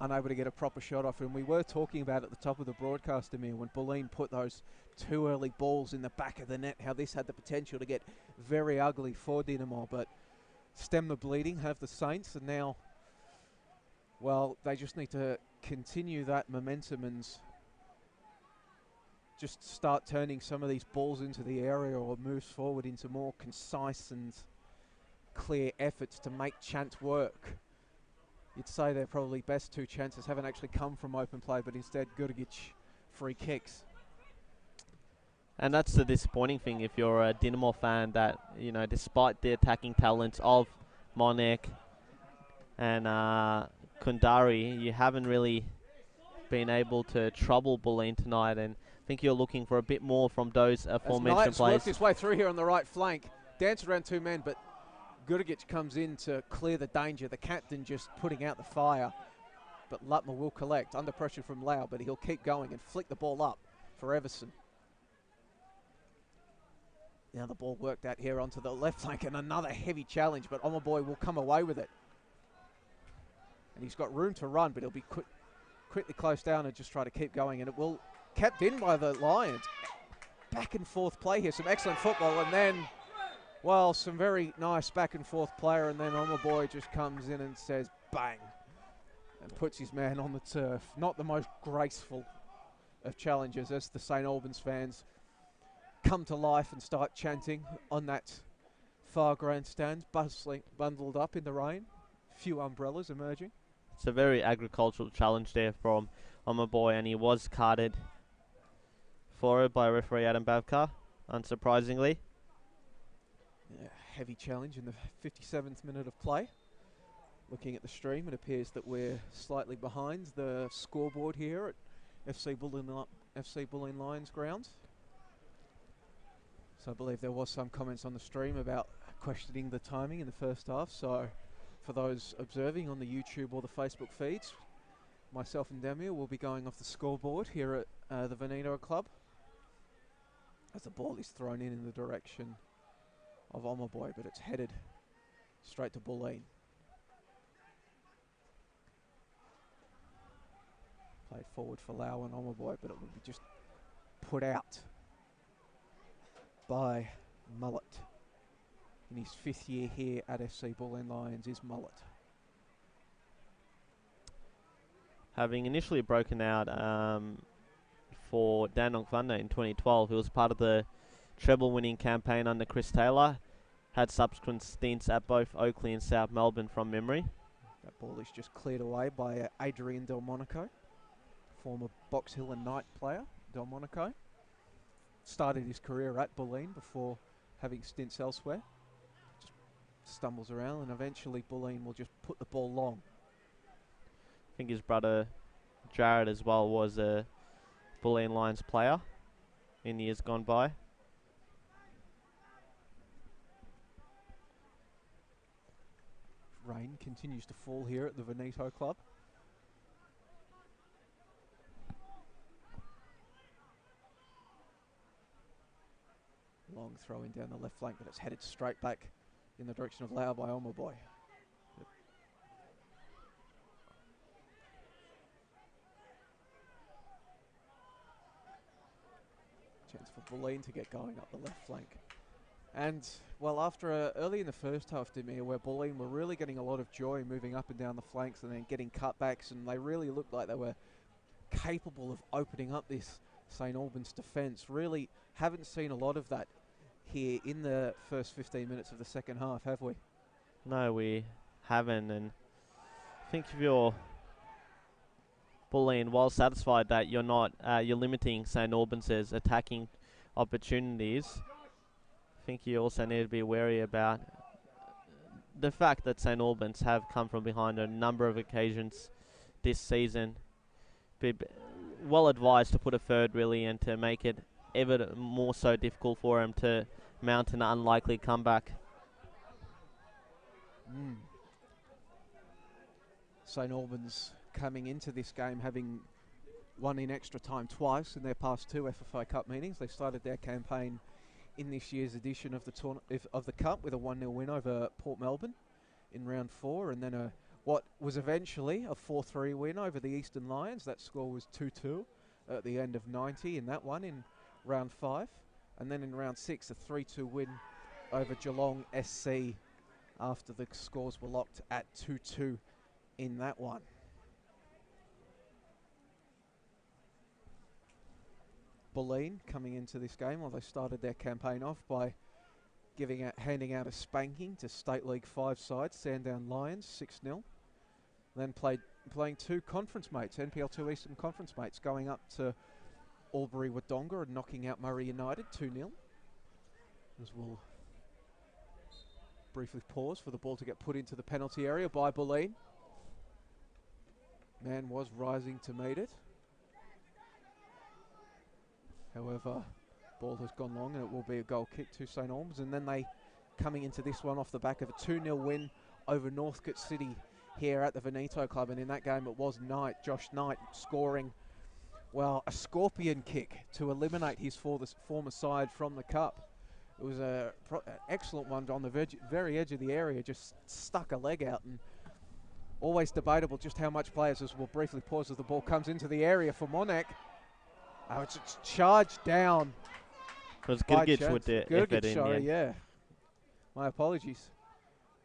unable to get a proper shot off. And we were talking about at the top of the broadcast, Amir, when Bulleen put those 2 early balls in the back of the net, how this had the potential to get very ugly for Dinamo. But stem the bleeding, have the Saints, and now, well, they just need to continue that momentum and just start turning some of these balls into the area, or moves forward into more concise and clear efforts to make chance work. You'd say their probably best 2 chances haven't actually come from open play, but instead Gurgic free kicks. And that's the disappointing thing if you're a Dinamo fan, that, despite the attacking talents of Monek and Kundari, you haven't really been able to trouble Bulleen tonight, and I think you're looking for a bit more from those aforementioned players. Worked his way through here on the right flank, danced around 2 men, but Gurgic comes in to clear the danger. The captain just putting out the fire, but Lutmer will collect under pressure from Lau, but he'll keep going and flick the ball up for Everson. Now the ball worked out here onto the left flank, and another heavy challenge, but Omaboy will come away with it. And he's got room to run, but he'll be quickly close down and just try to keep going, and it will kept in by the Lions. back and forth play here, some excellent football, and then, well, some very nice back and forth player, and then Boy just comes in and says bang, and puts his man on the turf. Not the most graceful of challenges as the St Albans fans come to life and start chanting on that far grandstand, bundled up in the rain, few umbrellas emerging. It's a very agricultural challenge there from Boy, and he was carded for it by referee Adam Bavkar, unsurprisingly. Yeah, heavy challenge in the 57th minute of play. Looking at the stream, it appears that we're slightly behind the scoreboard here at FC Bulleen Lions grounds. So I believe there was some comments on the stream about questioning the timing in the first half. So for those observing on the YouTube or the Facebook feeds, myself and Damir will be going off the scoreboard here at the Veneto Club as the ball is thrown in the direction of Boy, but it's headed straight to Bulleen. Played forward for Lau and Boy, but it will be just put out by Mullet. In his 5th year here at FC Bulleen Lions is Mullet. Having initially broken out for Dandenong Thunder in 2012, he was part of the treble-winning campaign under Chris Taylor. Had subsequent stints at both Oakley and South Melbourne from memory. That ball is just cleared away by Adrian Delmonico, former Box Hill and Knight player. Delmonico started his career at Bulleen before having stints elsewhere. Just stumbles around, and eventually Bulleen will just put the ball long. I think his brother Jared as well was a Bulleen Lions player in years gone by. Rain continues to fall here at the Veneto Club. Long throw in down the left flank, but it's headed straight back in the direction of Lau by Boy. Chance for Bulleen to get going up the left flank. And, well, after early in the first half, Demir, where Bulleen were really getting a lot of joy moving up and down the flanks and then getting cutbacks, and they really looked like they were capable of opening up this St Albans defence. Really haven't seen a lot of that here in the first 15 minutes of the second half, have we? No, we haven't, and I think if you're Bulleen, well satisfied that you're not, you're limiting St Albans' attacking opportunities, I think you also need to be wary about the fact that St Albans have come from behind on a number of occasions this season. Be well advised to put a third really and to make it ever more so difficult for him to mount an unlikely comeback. St Albans coming into this game having won in extra time twice in their past 2 FFA Cup meetings. They started their campaign in this year's edition of the Cup with a 1-0 win over Port Melbourne in round 4, and then what was eventually a 4-3 win over the Eastern Lions. That score was 2-2 at the end of 90 in that one in round 5, and then in round 6 a 3-2 win over Geelong SC after the scores were locked at 2-2 in that one. Bulleen coming into this game, well, they started their campaign off by handing out a spanking to State League 5 side Sandown Lions 6-0. Then playing 2 conference mates, NPL2 Eastern Conference mates, going up to Albury Wodonga and knocking out Murray United 2-0. As we'll briefly pause for the ball to get put into the penalty area by Bulleen. Man was rising to meet it. However, ball has gone long and it will be a goal kick to St Albans. And then they coming into this one off the back of a 2-0 win over Northcote City here at the Veneto Club. And in that game it was Josh Knight scoring, well, a scorpion kick to eliminate his former side from the cup. It was an excellent one on the very edge of the area, just stuck a leg out, and always debatable just how much players, as we'll briefly pause as the ball comes into the area for Monac. It's charged down It was by Gurgic chance. with the Gurgic, effort in the sorry, end. yeah. My apologies.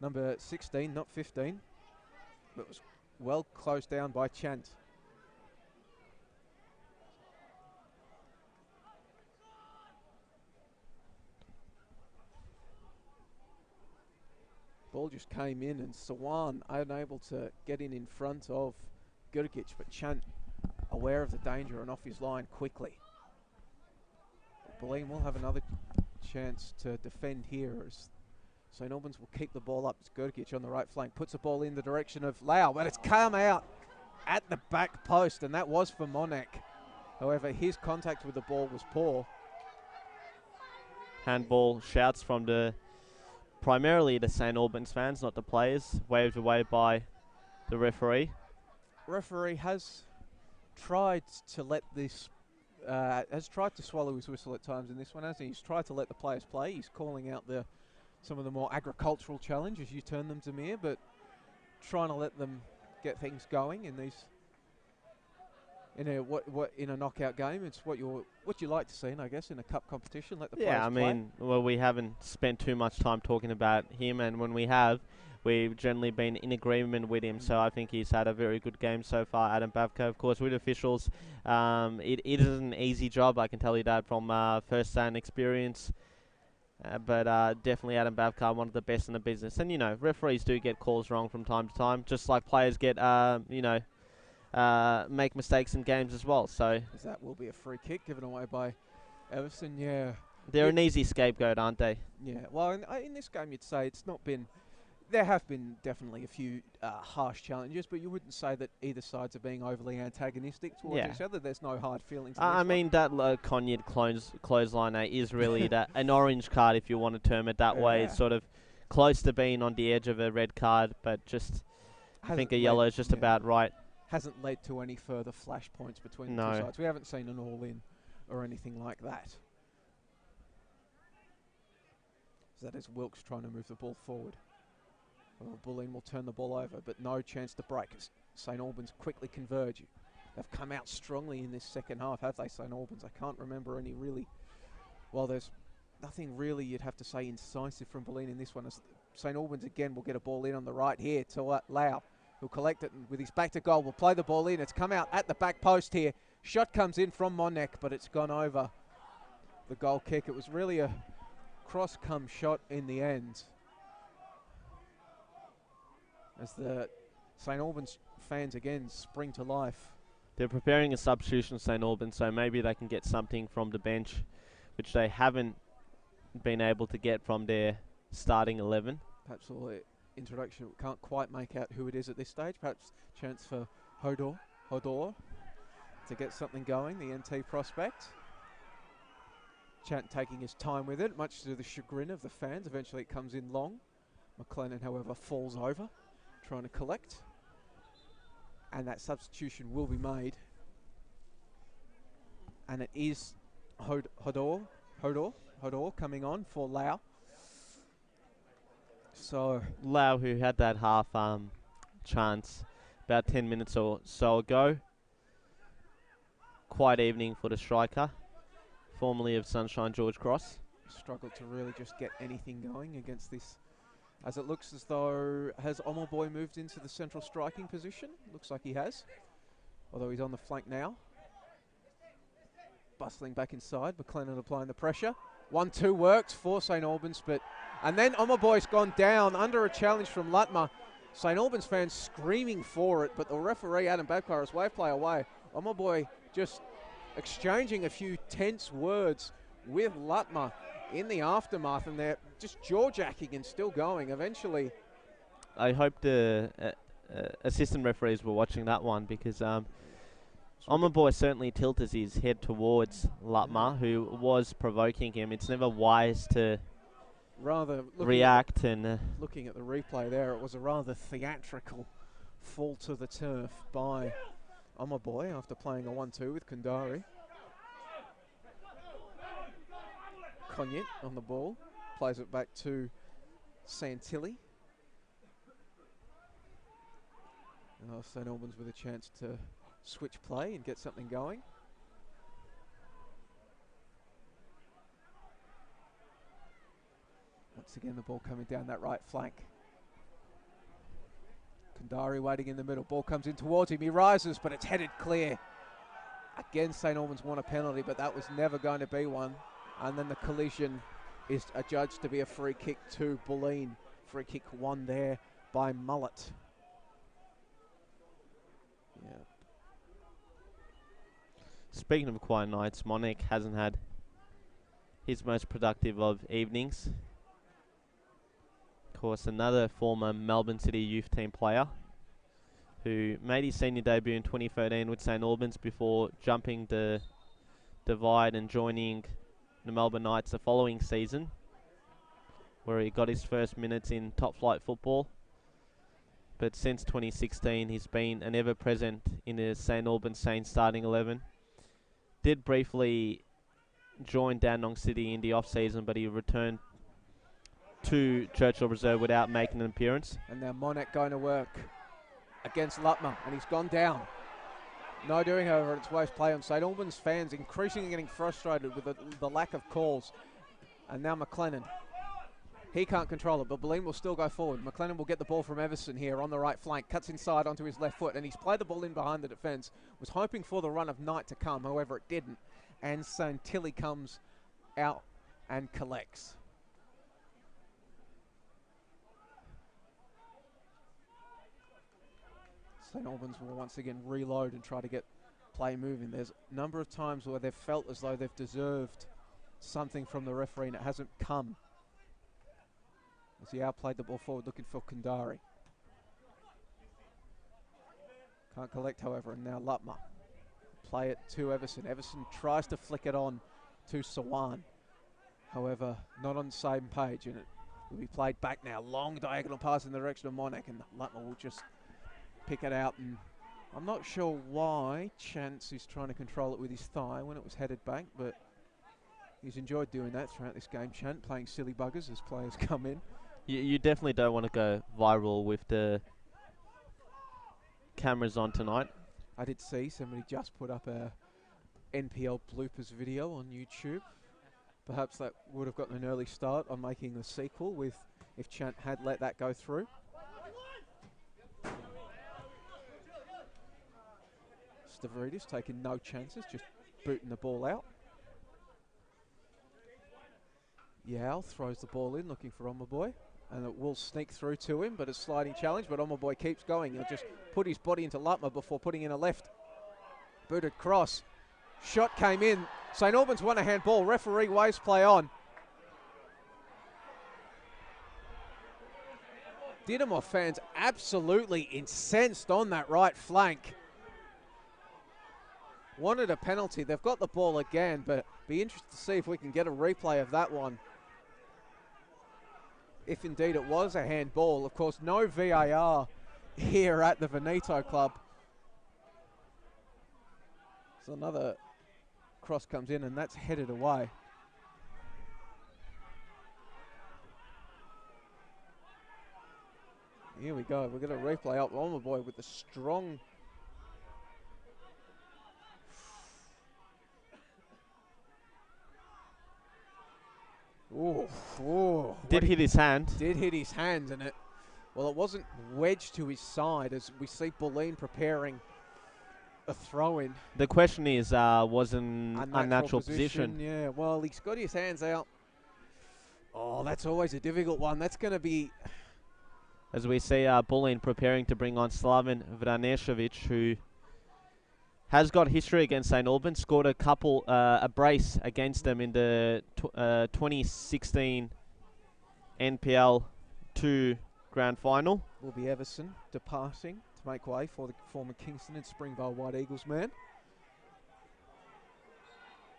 Number 16, not 15. But was well closed down by Chant. Ball just came in and Sawan unable to get in front of Gurgic, but Chant aware of the danger and off his line quickly. Bulleen will have another chance to defend here as St Albans will keep the ball up. It's Gurgic on the right flank, puts the ball in the direction of Lau, but it's come out at the back post, and that was for Monek. However, his contact with the ball was poor. Handball shouts from primarily the St Albans fans, not the players, waved away by the referee. Referee has tried to let this, has tried to swallow his whistle at times in this one, hasn't he? He's tried to let the players play. He's calling out some of the more agricultural challenges, you term them, Zamir, but trying to let them get things going in these, in a knockout game. It's what you like to see, and I guess in a cup competition, let the players play. Yeah, I mean, well, we haven't spent too much time talking about him, and when we have, we've generally been in agreement with him. So I think he's had a very good game so far. Adam Babka, of course, with officials, it isn't an easy job. I can tell you that from first-hand experience. But definitely Adam Babka, one of the best in the business. And, referees do get calls wrong from time to time, just like players get, make mistakes in games as well. So that will be a free kick given away by Everson, yeah. They're an easy scapegoat, aren't they? Yeah, well, in this game you'd say it's not been... There have been definitely a few harsh challenges, but you wouldn't say that either sides are being overly antagonistic towards each other. There's no hard feelings. I mean, that Conyard clothesline is really an orange card, if you want to term it that way. It's sort of close to being on the edge of a red card, but just I think a yellow is just about right. Hasn't led to any further flashpoints between the two sides. We haven't seen an all-in or anything like that. So that is Wilkes trying to move the ball forward. Well, Bulleen will turn the ball over, but no chance to break. St Albans quickly converge. They've come out strongly in this second half, have they, St Albans? I can't remember any really... Well, there's nothing really you'd have to say incisive from Bulleen in this one. As St Albans again will get a ball in on the right here to Lau, who'll collect it and with his back to goal will play the ball in. It's come out at the back post here. Shot comes in from Monek, but it's gone over the goal kick. It was really a cross-come shot in the end, as the St Albans fans again spring to life. They're preparing a substitution, St Albans, so maybe they can get something from the bench, which they haven't been able to get from their starting 11. Perhaps introduction, we can't quite make out who it is at this stage. Perhaps chance for Hodor to get something going, the NT prospect. Chant taking his time with it, much to the chagrin of the fans. Eventually it comes in long. McLennan, however, falls over, trying to collect. And that substitution will be made. And it is Hodor coming on for Lau. So Lau, who had that half chance about 10 minutes or so ago. Quiet evening for the striker, formerly of Sunshine George Cross. Struggled to really just get anything going against this, as it looks as though, has Omoboy moved into the central striking position? Looks like he has, although he's on the flank now. Bustling back inside, McLennan applying the pressure. 1-2 works for St Albans, and then Omoboy's gone down under a challenge from Lutmer. St Albans fans screaming for it, but the referee, Adam Babkar, has wave play away. Omoboy just exchanging a few tense words with Lutmer in the aftermath, and they're just jaw-jacking and still going. Eventually, I hope the assistant referees were watching that one, because Omoboy certainly tilted his head towards Lutmer, who was provoking him. It's never wise to react. Looking at the replay there, it was a rather theatrical fall to the turf by Omoboy after playing a 1-2 with Kundari. Cognet on the ball, plays it back to Santilli. St Albans with a chance to switch play and get something going. Once again, the ball coming down that right flank. Kandari waiting in the middle. Ball comes in towards him. He rises, but it's headed clear. Again, St Albans won a penalty, but that was never going to be one. And then the collision is adjudged to be a free kick to Bulleen. Free kick won there by Mullet. Yeah. Speaking of quiet nights, Monek hasn't had his most productive of evenings. Of course, another former Melbourne City youth team player who made his senior debut in 2013 with St Albans before jumping the divide and joining the Melbourne Knights the following season, where he got his first minutes in top flight football. But since 2016, he's been an ever-present in the St Albans Saints starting 11. Did briefly join Dandenong City in the off-season, but he returned to Churchill Reserve without making an appearance. And now Monek going to work against Lutmer, and he's gone down. No doing, however, its waste play on St Albans fans increasingly getting frustrated with the lack of calls. And now McLennan. He can't control it, but Bulleen will still go forward. McLennan will get the ball from Everson here on the right flank. Cuts inside onto his left foot, and he's played the ball in behind the defence. Was hoping for the run of Knight to come, however it didn't. And St Tilly comes out and collects. St Albans will once again reload and try to get play moving. There's a number of times where they've felt as though they've deserved something from the referee and it hasn't come. As he outplayed the ball forward looking for Kandari. Can't collect, however, and now Lutmer. Play it to Everson. Everson tries to flick it on to Sawan. However, not on the same page, and it will be played back now. Long diagonal pass in the direction of Monek, and Lutmer will just pick it out. And I'm not sure why Chance is trying to control it with his thigh when it was headed back, but he's enjoyed doing that throughout this game. Chant playing silly buggers as players come in. You definitely don't want to go viral with the cameras on tonight. I did see somebody just put up a NPL bloopers video on YouTube. Perhaps that would have gotten an early start on making the sequel with if Chant had let that go through. Stavridis taking no chances, just booting the ball out. Yao throws the ball in, looking for Omaboy, and it will sneak through to him, but a sliding challenge, but Omaboy keeps going. He'll just put his body into Lutmer before putting in a left. Booted cross. Shot came in. St Albans won a handball. Referee waves play on. Dynamo fans absolutely incensed on that right flank. Wanted a penalty. They've got the ball again, but be interested to see if we can get a replay of that one. If indeed it was a handball. Of course, no VAR here at the Veneto Club. So another cross comes in, and that's headed away. Here we go. We're going to replay up Omaboy with the strong... Did hit his hand. Did hit his hand, and it wasn't wedged to his side as we see Bulleen preparing a throw-in. The question is, was an unnatural position. Yeah, well, he's got his hands out. Oh, that's always a difficult one. That's going to be... As we see Bulleen preparing to bring on Slaven Vranešević, who has got history against St Albans, scored a brace against them in the 2016 NPL 2 grand final. Will be Everson departing to make way for the former Kingston and Springvale White Eagles man.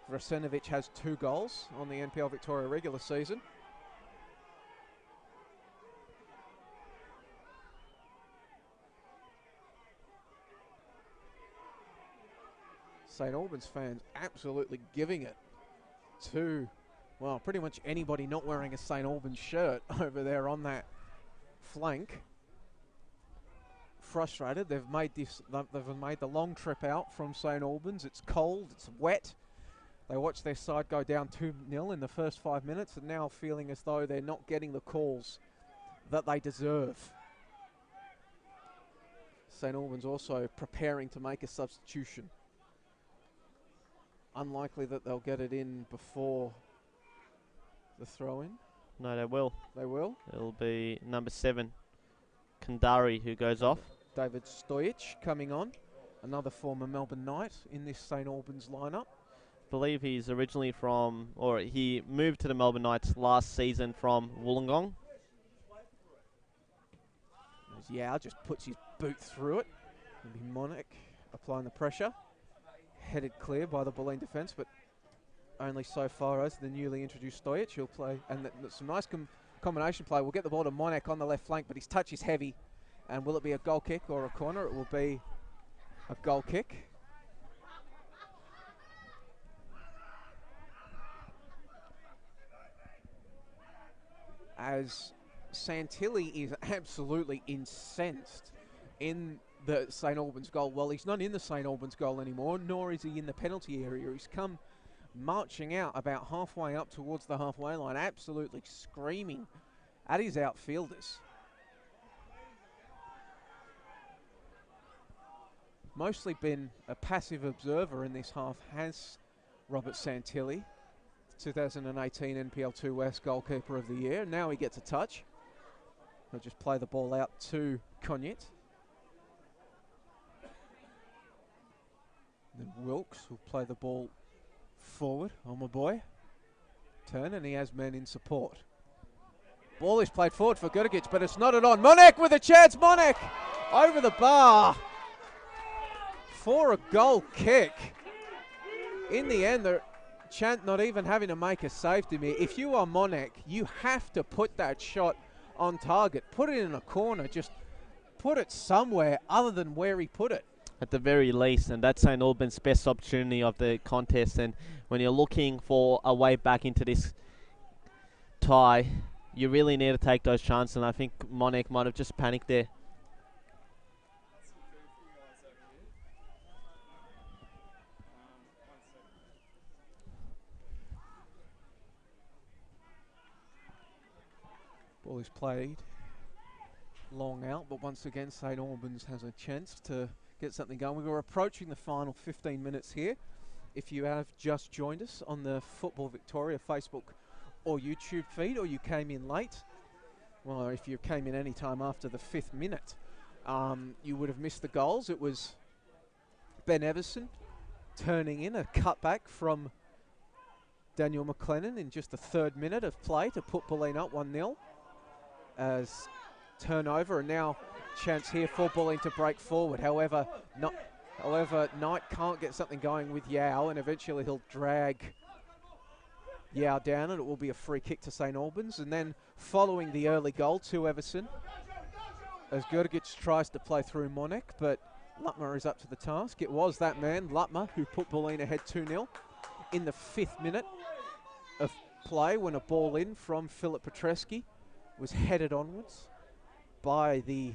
Vrasenovic has 2 goals on the NPL Victoria regular season. St Albans fans absolutely giving it to, well, pretty much anybody not wearing a St Albans shirt over there on that flank. Frustrated. They've made the long trip out from St Albans. It's cold, it's wet. They watched their side go down 2-0 in the first 5 minutes and now feeling as though they're not getting the calls that they deserve. St Albans also preparing to make a substitution. Unlikely that they'll get it in before the throw-in. No, they will. They will. It'll be number 7, Kandari, who goes off. David Stojic coming on. Another former Melbourne Knight in this St Albans lineup. Believe he's originally from, or he moved to the Melbourne Knights last season from Wollongong. Yeah, just puts his boot through it. It'll be Monek applying the pressure. Headed clear by the Bulleen defence, but only so far as the newly introduced Stojic. He'll play, and some nice combination play. We'll get the ball to Monek on the left flank, but his touch is heavy. And will it be a goal kick or a corner? It will be a goal kick. As Santilli is absolutely incensed in the St Albans goal. Well, he's not in the St Albans goal anymore, nor is he in the penalty area. He's come marching out about halfway up towards the halfway line, absolutely screaming at his outfielders. Mostly been a passive observer in this half has Robert Santilli, 2018 NPL2 West goalkeeper of the year. Now he gets a touch. He'll just play the ball out to Cognet. Then Wilkes will play the ball forward on my boy. Turn, and he has men in support. Ball is played forward for Gurgic, but it's nodded on. Monek with a chance. Monek over the bar for a goal kick. In the end, the Chant not even having to make a save to me. If you are Monek, you have to put that shot on target. Put it in a corner. Just put it somewhere other than where he put it. At the very least, and that's St Albans' best opportunity of the contest. And when you're looking for a way back into this tie, you really need to take those chances. And I think Monek might have just panicked there. Ball is played long out, but once again St Albans has a chance to get something going. We were approaching the final 15 minutes here. If you have just joined us on the Football Victoria Facebook or YouTube feed, or you came in late, well, if you came in any time after the 5th minute, you would have missed the goals. It was Ben Everson turning in a cutback from Daniel McLennan in just the 3rd minute of play to put Bulleen up 1-0. As turnover, and now chance here for Bulleen to break forward. However, Knight can't get something going with Yao, and eventually he'll drag Yao down, and it will be a free kick to St Albans. And then following the early goal to Everson, as Gurgic tries to play through Monek, but Lutmer is up to the task. It was that man, Lutmer, who put Bulleen ahead 2-0 in the 5th minute of play when a ball in from Philip Petreski was headed onwards by the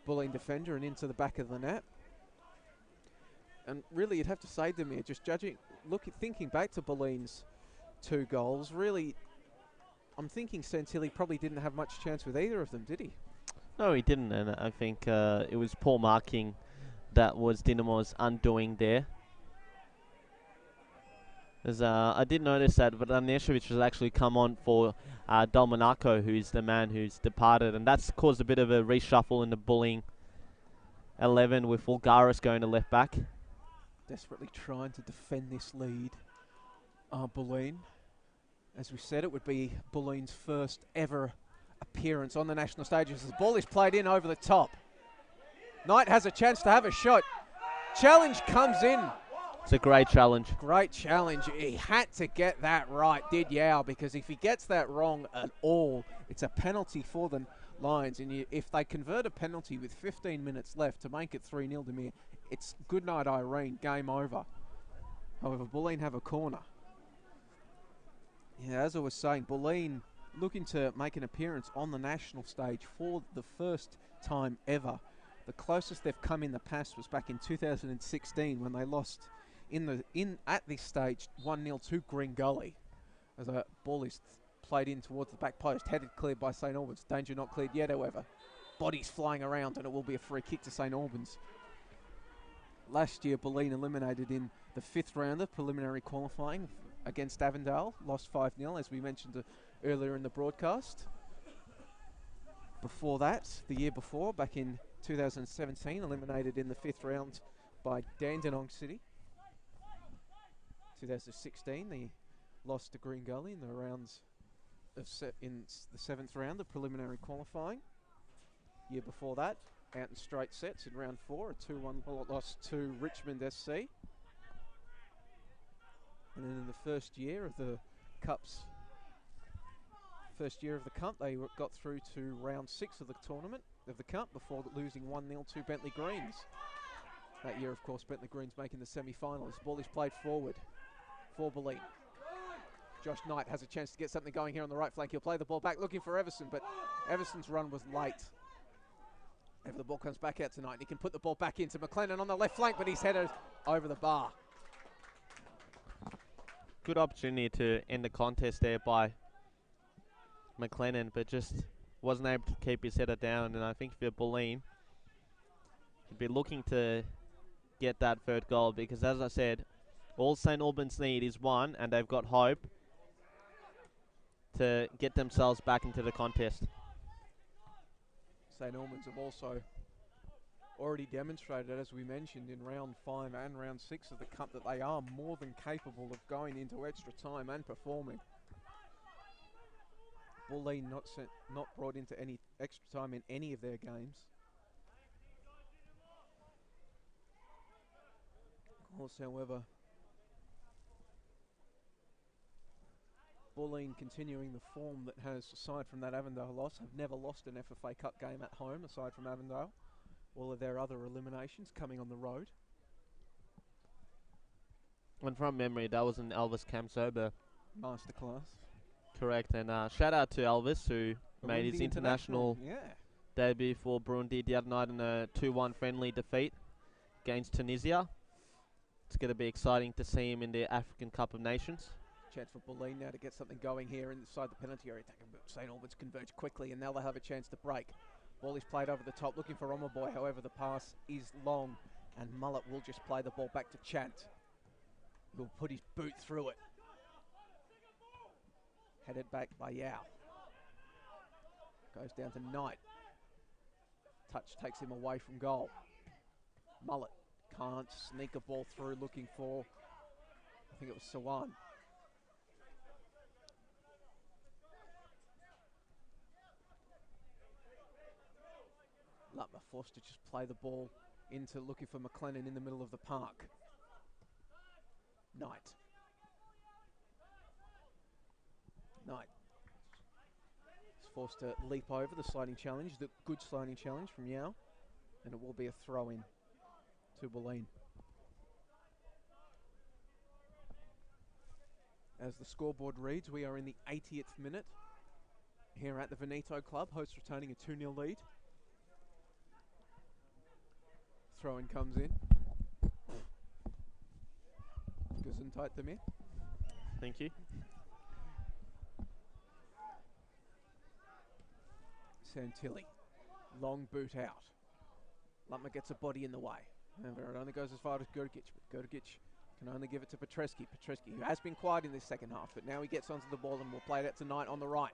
Bulleen defender and into the back of the net. And really, you'd have to say to me, just thinking back to Bulleen's 2 goals, really, I'm thinking Santilli probably didn't have much chance with either of them, did he? No, he didn't, and I think it was poor marking that was Dinamo's undoing there. As I did notice that Vaneshevich has actually come on for Del Monaco, who's the man who's departed, and that's caused a bit of a reshuffle in the Bulleen 11 with Vulgaris going to left back. Desperately trying to defend this lead, Bulleen. As we said, it would be Bulleen's first ever appearance on the national stage as the ball is played in over the top. Knight has a chance to have a shot. Challenge comes in. It's a great challenge. Great challenge. He had to get that right, did Yao, because if he gets that wrong at all, it's a penalty for the Lions. And if they convert a penalty with 15 minutes left to make it 3-0 to me, it's good night, Irene. Game over. However, Bulleen have a corner. Yeah, as I was saying, Bulleen looking to make an appearance on the national stage for the first time ever. The closest they've come in the past was back in 2016 when they lost at this stage 1-0 to Green Gully as a ball is played in towards the back post, headed cleared by St Albans. Danger not cleared yet, however. Bodies flying around, and it will be a free kick to St Albans. Last year, Bulleen eliminated in the 5th round of preliminary qualifying against Avondale, lost 5-0, as we mentioned earlier in the broadcast. Before that, the year before, back in 2017, eliminated in the 5th round by Dandenong City. 2016, they lost to Green Gully in the rounds of in the 7th round of preliminary qualifying. Year before that, out in straight sets in round 4, a 2-1 loss to Richmond SC. And then in the first year of the Cup, they got through to round 6 of the tournament of the Cup before losing 1-0 to Bentley Greens. That year, of course, Bentley Greens making the semi-finals. Ball is played forward for Bulleen. Josh Knight has a chance to get something going here on the right flank. He'll play the ball back, looking for Everson, but Everson's run was late. If the ball comes back out tonight, he can put the ball back into McLennan on the left flank, but he's headed over the bar. Good opportunity to end the contest there by McLennan, but just wasn't able to keep his header down. And I think for Bulleen, he'd be looking to get that 3rd goal, because as I said, all St Albans need is one, and they've got hope to get themselves back into the contest. St Albans have also already demonstrated, as we mentioned, in round 5 and round 6 of the Cup, that they are more than capable of going into extra time and performing. Bulleen not brought into any extra time in any of their games. Of course, however, Bulleen continuing the form that has, aside from that Avondale loss, have never lost an FFA Cup game at home, aside from Avondale. All of their other eliminations coming on the road. And from memory, that was an Elvis Kamsoba Masterclass. Correct, and shout out to Elvis, who made his international debut for Burundi the other night in a 2-1 friendly defeat against Tunisia. It's going to be exciting to see him in the African Cup of Nations. Chance for Bulleen now to get something going here inside the penalty area. St Albans converge quickly, and now they'll have a chance to break. Ball is played over the top, looking for Romaboy. However, the pass is long, and Mullet will just play the ball back to Chant, who'll put his boot through it. Headed back by Yao. Goes down to Knight. Touch takes him away from goal. Mullet can't sneak a ball through, looking for, I think it was Sawan. Lutmer forced to just play the ball into looking for McLennan in the middle of the park. Knight is forced to leap over the sliding challenge, the good sliding challenge from Yao, and it will be a throw-in to Bulleen. As the scoreboard reads, we are in the 80th minute here at the Veneto Club, hosts retaining a 2-0 lead. Throw-in comes in. Gesundheit them in. Thank you. Santilli, long boot out. Lutmer gets a body in the way. However, it only goes as far as Gurgic, but Gurgic can only give it to Petreski. Petreski, who has been quiet in this second half, but now he gets onto the ball and will play it out tonight on the right.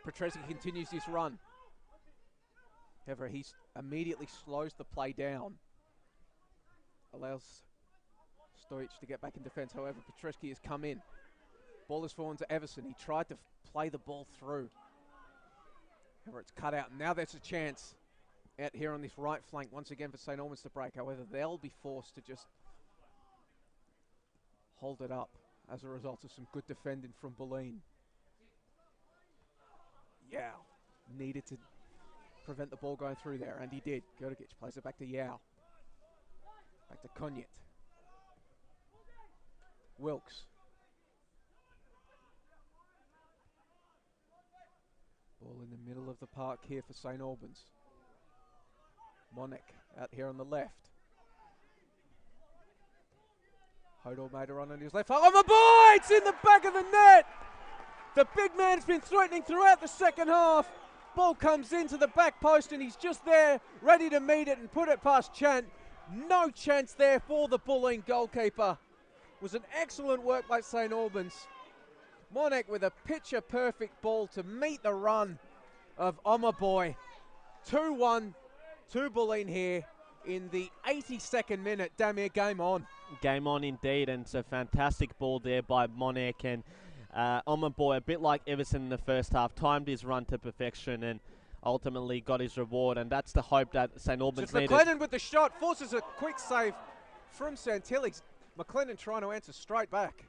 Petreski continues his run. However, he immediately slows the play down. Allows Stojic to get back in defence. However, Petreski has come in. Ball is forward to Everson. He tried to play the ball through. However, it's cut out. Now there's a chance out here on this right flank once again for St Albans to break. However, they'll be forced to just hold it up as a result of some good defending from Bulleen. Yao needed to prevent the ball going through there, and he did. Gurgic plays it back to Yao. Back to Konyet. Wilkes. Ball in the middle of the park here for St Albans. Monek out here on the left. Hodor made a run on his left. Oh, my boy! It's in the back of the net! The big man's been threatening throughout the second half. Ball comes into the back post and he's just there, ready to meet it and put it past Chant. No chance there for the Bulleen goalkeeper. It was an excellent work by St Albans. Monek with a picture-perfect ball to meet the run of Omaboy. 2-1 to Bulleen here in the 82nd minute. Damir, game on. Game on indeed, and it's a fantastic ball there by Monek, and Omaboy, a bit like Everson in the first half, timed his run to perfection and ultimately got his reward, and that's the hope that St Albans needed. McLennan with the shot, forces a quick save from Santilli. McLennan trying to answer straight back.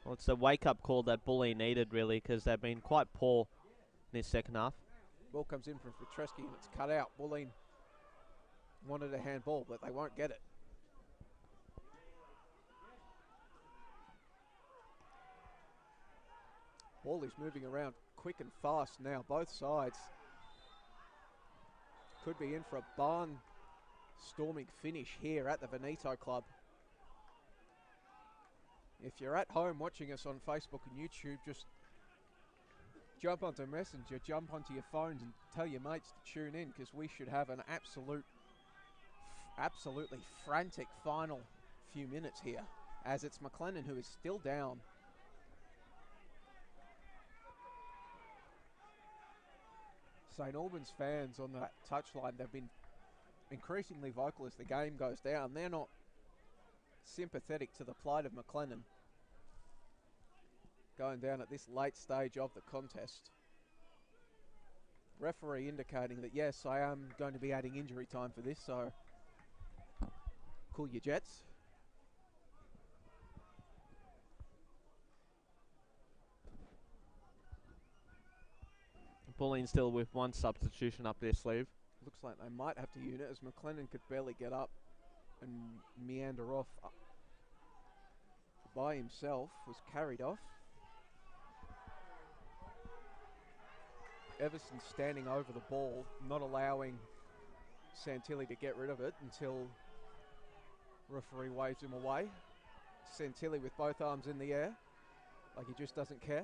Well, it's the wake-up call that Bulleen needed, really, because they've been quite poor in this second half. Ball comes in from Petreski and it's cut out. Bulleen wanted a handball, but they won't get it. Ball is moving around quick and fast now, both sides. Could be in for a barn-storming finish here at the Veneto Club. If you're at home watching us on Facebook and YouTube, just jump onto Messenger, jump onto your phones and tell your mates to tune in, because we should have an absolutely frantic final few minutes here, as it's McLennan who is still down. St Albans fans on that touchline, they've been increasingly vocal as the game goes down. They're not sympathetic to the plight of McLennan going down at this late stage of the contest. Referee indicating that yes, I am going to be adding injury time for this, so cool your jets. Bulleen still with one substitution up their sleeve. Looks like they might have to unit, as McLennan could barely get up and meander off by himself, was carried off. Everson standing over the ball, not allowing Santilli to get rid of it until referee waves him away. Santilli with both arms in the air, like he just doesn't care.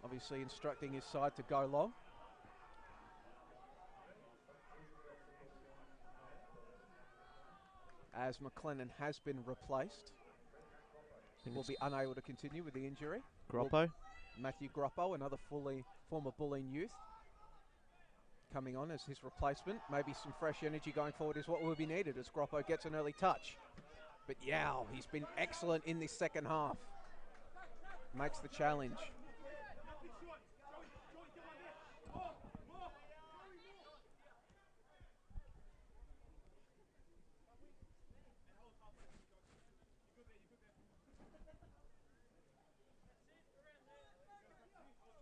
Obviously instructing his side to go long. As McLennan has been replaced, will be unable to continue with the injury. Groppo? Matthew Groppo, another former Bulleen youth, coming on as his replacement. Maybe some fresh energy going forward is what will be needed as Groppo gets an early touch. But Yao, he's been excellent in this second half. Makes the challenge.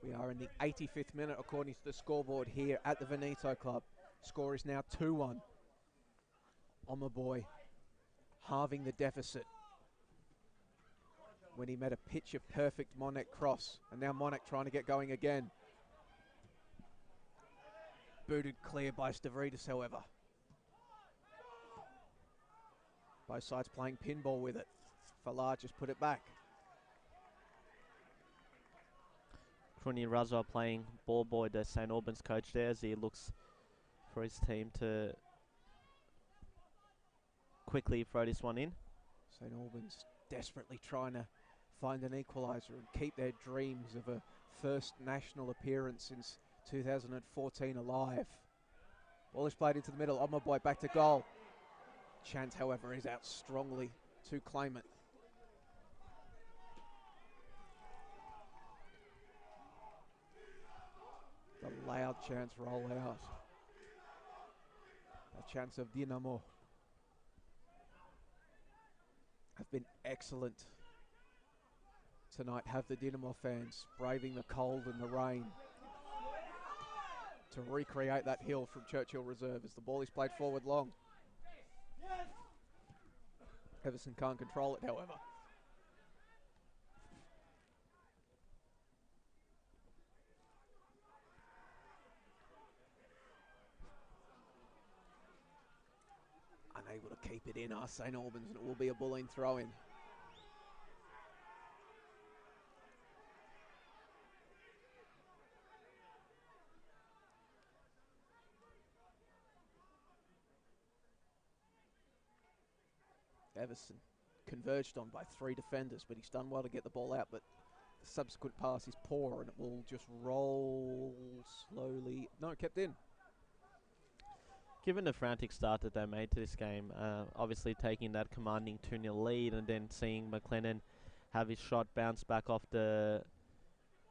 We are in the 85th minute according to the scoreboard here at the Veneto Club. Score is now 2-1. Omaboy halving the deficit when he met a picture-perfect Monek cross. And now Monek trying to get going again. Booted clear by Stavridis, however. Both sides playing pinball with it. Falar just put it back. Truni Razwa playing ball boy, the St Albans coach there, as he looks for his team to quickly throw this one in. St Albans desperately trying to find an equaliser and keep their dreams of a first national appearance since 2014 alive. Ball is played into the middle. Omaboy back to goal. Chant, however, is out strongly to claim it. The loud chants roll out. The chants of Dinamo have been excellent tonight. Have the Dinamo fans braving the cold and the rain to recreate that hill from Churchill Reserve as the ball is played forward long. Everson can't control it, however. Unable to keep keep it in, St Albans, and it will be a Bulleen throw-in. Everson converged on by 3 defenders, but he's done well to get the ball out, but the subsequent pass is poor, and it will just roll slowly. No, kept in. Given the frantic start that they made to this game, obviously taking that commanding 2-0 lead and then seeing McLennan have his shot bounce back off the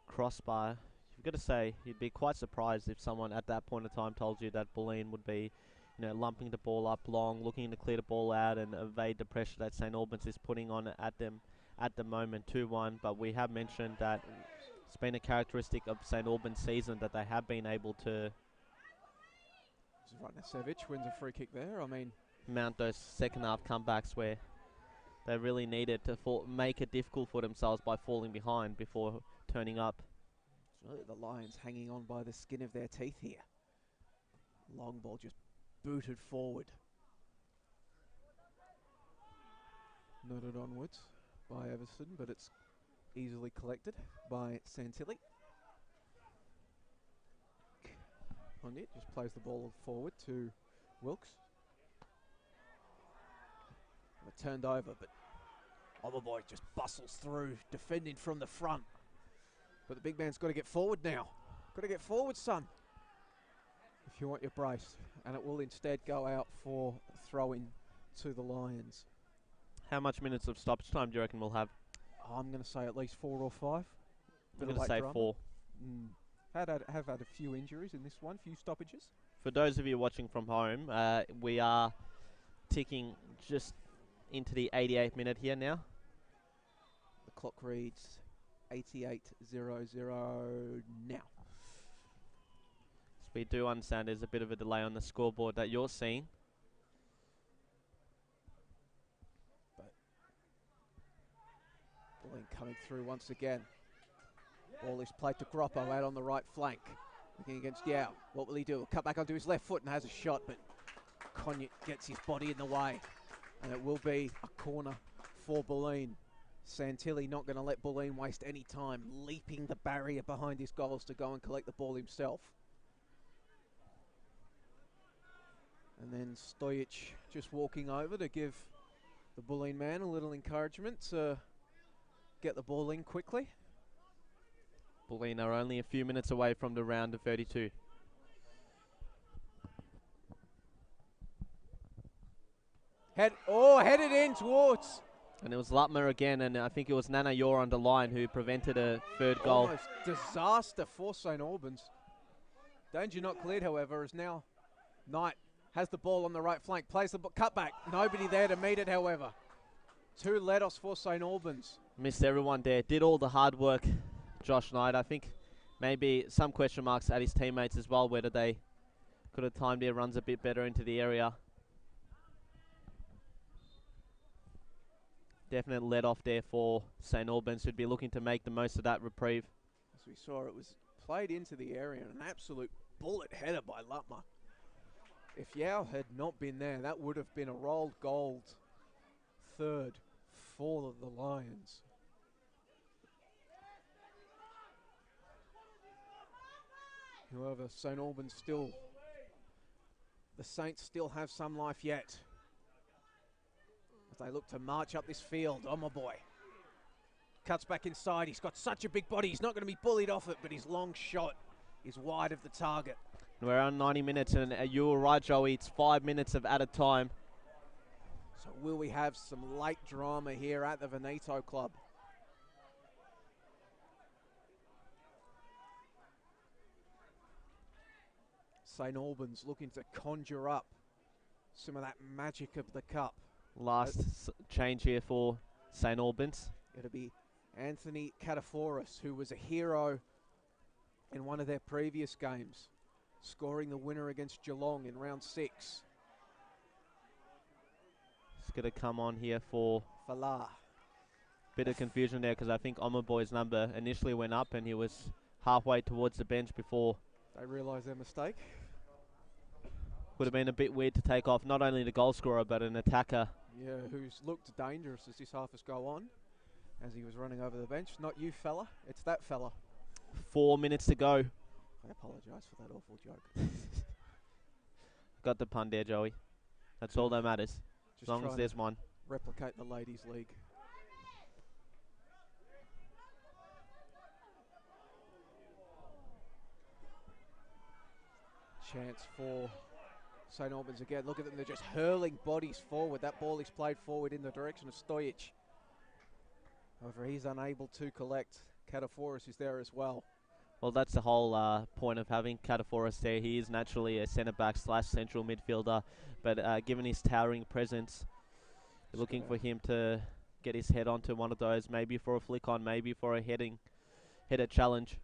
crossbar, you've got to say you'd be quite surprised if someone at that point of time told you that Bulleen would be, lumping the ball up long, looking to clear the ball out and evade the pressure that St Albans is putting on at them at the moment, 2-1. But we have mentioned that it's been a characteristic of St Albans' season that they have been able to Ratnasevic wins a free kick there. I mean, mount those second half comebacks where they really needed to make it difficult for themselves by falling behind before turning up. It's really the Lions hanging on by the skin of their teeth here. Long ball just booted forward. Nodded onwards by Everson, but it's easily collected by Santilli. On it, just plays the ball forward to Wilkes. And it turned over, but Oberboy just bustles through, defending from the front. But the big man's got to get forward now. Got to get forward, son, if you want your brace. And it will instead go out for throw-in to the Lions. How much minutes of stoppage time do you reckon we'll have? I'm going to say at least 4 or 5. I'm going to say drama. 4. Have had a few injuries in this one, few stoppages. For those of you watching from home, we are ticking just into the 88th minute here now. The clock reads 88:00 now. So we do understand there's a bit of a delay on the scoreboard that you're seeing. But Bulleen coming through once again. Ball is played to Groppo out on the right flank. Looking against Yao. What will he do? Cut back onto his left foot and has a shot, but Cognac gets his body in the way. And it will be a corner for Bulleen. Santilli not going to let Bulleen waste any time, leaping the barrier behind his goals to go and collect the ball himself. And then Stojic just walking over to give the Bulleen man a little encouragement to get the ball in quickly. Bulleen are only a few minutes away from the round of 32. Headed in towards. And it was Lutmer again, and I think it was Nana Yor on the line who prevented a third goal. Almost disaster for St Albans. Danger not cleared, however, as now Knight has the ball on the right flank, plays the cutback. Nobody there to meet it, however. 2 let-offs for St Albans. Missed everyone there. Did all the hard work, Josh Knight. I think maybe some question marks at his teammates as well, whether they could have timed their runs a bit better into the area. Definite let off there for St Albans, who'd be looking to make the most of that reprieve. As we saw, it was played into the area, an absolute bullet header by Lutmer. If Yao had not been there, that would have been a rolled gold third for the Lions. However, St Albans still, the Saints still have some life yet. As they look to march up this field, oh my boy. Cuts back inside, he's got such a big body, he's not going to be bullied off it, but his long shot is wide of the target. We're on 90 minutes, and you were right, Joey, it's 5 minutes of added time. So will we have some late drama here at the Veneto Club? St Albans looking to conjure up some of that magic of the cup. Last change here for St Albans. It'll be Anthony Kataforis, who was a hero in one of their previous games, scoring the winner against Geelong in round 6. It's going to come on here for Falah. Bit of confusion there because I think Omaboy's number initially went up and he was halfway towards the bench before they realised their mistake. Would have been a bit weird to take off not only the goal scorer but an attacker. Yeah, who's looked dangerous as this half has go on, as he was running over the bench. Not you, fella. It's that fella. 4 minutes to go. I apologise for that awful joke. Got the pun there, Joey. That's all that matters. As long as there's one. Replicate the ladies' league. Chance for St Albans again. Look at them, they're just hurling bodies forward. That ball is played forward in the direction of Stojic. However, he's unable to collect. Kataforis is there as well. Well, that's the whole point of having Kataforis there. He is naturally a centre-back / central midfielder, but given his towering presence, you're looking for him to get his head onto one of those, maybe for a flick on, maybe for a header challenge.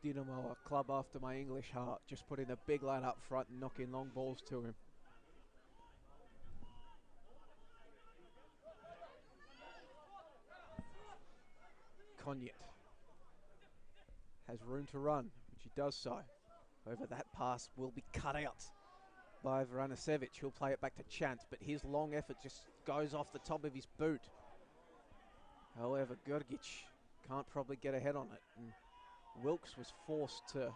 Dynamo, a club after my English heart, just putting the big lad up front and knocking long balls to him. Cognet has room to run, which he does so. However, that pass will be cut out by Vranisevic. He'll play it back to Chance, but his long effort just goes off the top of his boot. However, Grgic can't probably get ahead on it, and Wilkes was forced to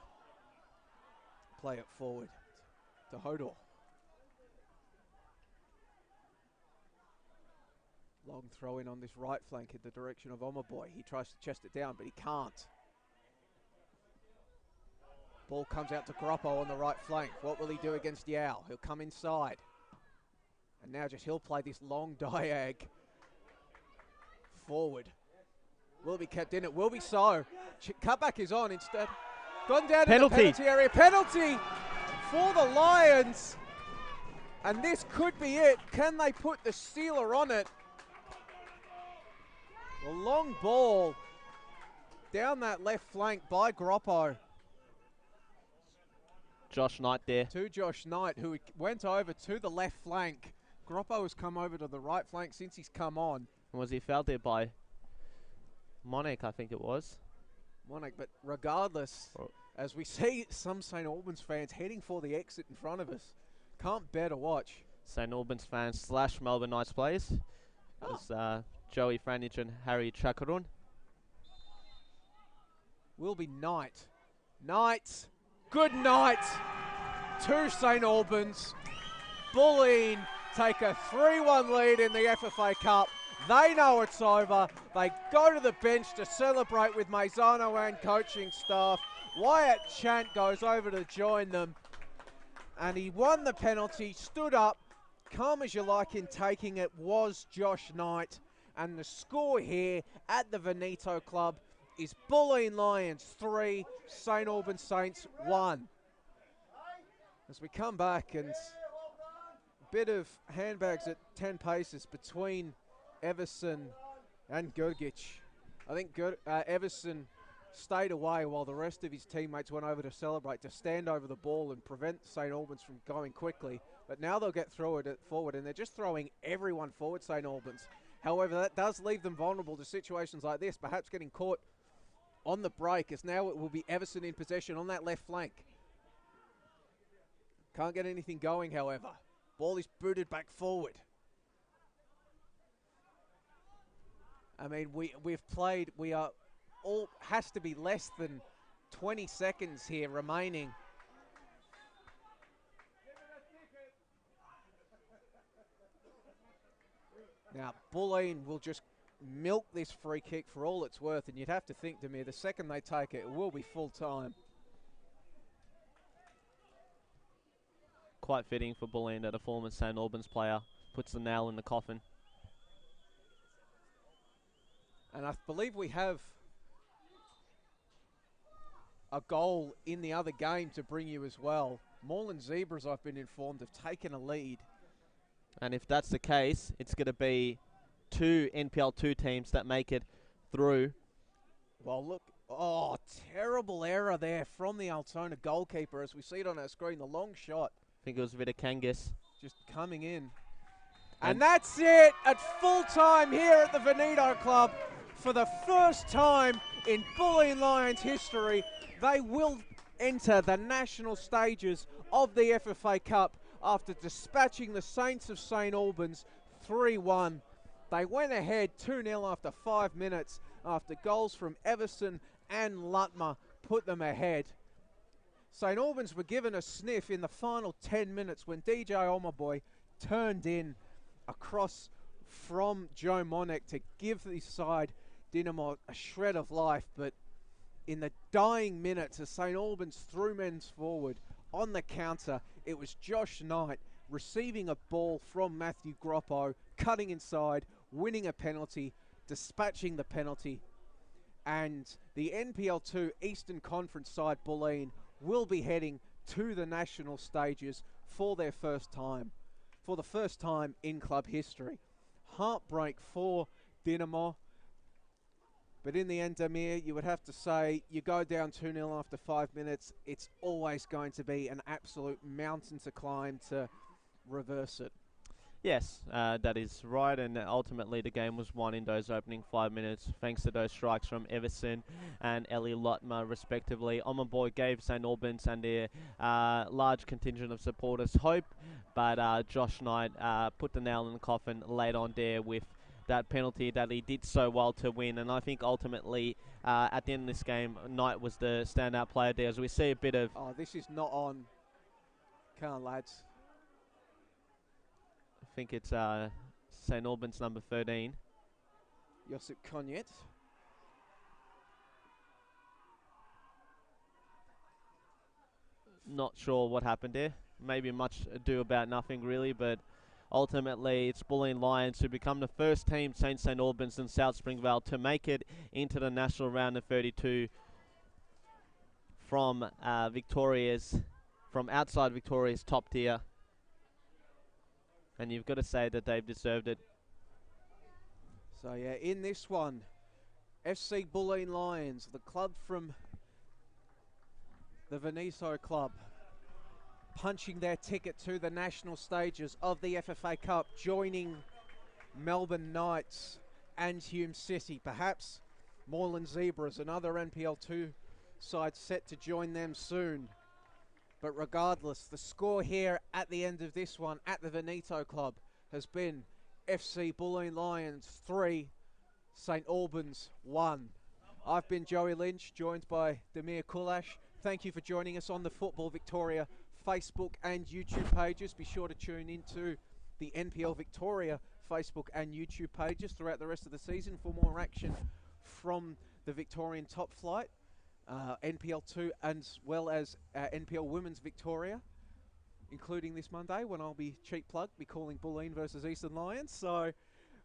play it forward to Hodor. Long throw in on this right flank in the direction of Omaboy. He tries to chest it down, but he can't. Ball comes out to Groppo on the right flank. What will he do against Yao? He'll come inside. And now just he'll play this long diag forward. Will be kept in. It will be so. Cutback is on instead. Gone down in the penalty area. Penalty for the Lions. And this could be it. Can they put the sealer on it? The long ball down that left flank by Groppo. Josh Knight there. To Josh Knight, who went over to the left flank. Groppo has come over to the right flank since he's come on. Was he fouled there by Monek, I think it was. Monek, but regardless, as we see some St Albans fans heading for the exit in front of us, can't bear to watch. St Albans fans / Melbourne Knights players. It's Joey Franich and Harry Chakarun. Will be Knight. Knight. Good night to St Albans. Bulleen take a 3-1 lead in the FFA Cup. They know it's over. They go to the bench to celebrate with Maisano and coaching staff. Wyatt Chant goes over to join them. And he won the penalty, stood up, calm as you like in taking it, was Josh Knight. And the score here at the Veneto Club is Bulleen Lions 3, St Albans Saints 1. As we come back, and a bit of handbags at 10 paces between Everson and Grgic. I think Everson stayed away while the rest of his teammates went over to celebrate, to stand over the ball and prevent St Albans from going quickly. But now they'll get through it forward, and they're just throwing everyone forward, St Albans. However, that does leave them vulnerable to situations like this, perhaps getting caught on the break, as now it will be Everson in possession on that left flank. Can't get anything going, however. Ball is booted back forward. I mean, we've played, we are all, has to be less than 20 seconds here remaining. Now, Bulleen will just milk this free kick for all it's worth, and you'd have to think, Demir, the second they take it, it will be full time. Quite fitting for Bulleen that a former St Albans player puts the nail in the coffin. And I believe we have a goal in the other game to bring you as well. Moreland Zebras, I've been informed, have taken a lead. And if that's the case, it's going to be 2 NPL2 teams that make it through. Well, look, oh, terrible error there from the Altona goalkeeper, as we see it on our screen, the long shot. I think it was Vitakangis. Just coming in. And that's it at full time here at the Veneto Club. For the first time in Bulleen Lions history, they will enter the national stages of the FFA Cup after dispatching the Saints of St Albans 3-1. They went ahead 2-0 after 5 minutes after goals from Everson and Lutmer put them ahead. St Albans were given a sniff in the final 10 minutes when DJ Omaboy turned in a cross from Joe Monek to give the side Dynamo a shred of life, but in the dying minutes as St Albans threw men forward on the counter, it was Josh Knight receiving a ball from Matthew Groppo, cutting inside, winning a penalty, dispatching the penalty, and the NPL2 Eastern Conference side Bulleen will be heading to the national stages for their first time, for the first time in club history. Heartbreak for Dynamo, but in the end, Damir, you would have to say you go down 2-0 after 5 minutes. It's always going to be an absolute mountain to climb to reverse it. Yes, that is right, and ultimately the game was won in those opening 5 minutes thanks to those strikes from Everson and Ellie Lutmer respectively. Omaboy gave St Albans and their large contingent of supporters hope, but Josh Knight put the nail in the coffin late on there with that penalty that he did so well to win, and I think ultimately at the end of this game Knight was the standout player there, as we see a bit of... Oh, this is not on. Come on, lads. I think it's St Albans number 13. Josip Konjet. Not sure what happened there. Maybe much ado about nothing really, but ultimately it's Bulleen Lions who become the first team, St Albans and South Springvale, to make it into the national round of 32 from outside Victoria's top tier. And you've got to say that they've deserved it. So yeah, in this one, FC Bulleen Lions, the club from the Veneto club, punching their ticket to the national stages of the FFA Cup, joining Melbourne Knights and Hume City. Perhaps Moreland Zebras, another NPL2 side set to join them soon. But regardless, the score here at the end of this one at the Veneto club has been FC Bulleen Lions 3, St Albans 1. I've been Joey Lynch, joined by Damir Kulash. Thank you for joining us on the Football Victoria Facebook and YouTube pages. Be sure to tune into the NPL Victoria Facebook and YouTube pages throughout the rest of the season for more action from the Victorian top flight, NPL2, as well as NPL Women's Victoria, including this Monday when I'll be, cheap plug, be calling Bulleen versus Eastern Lions. So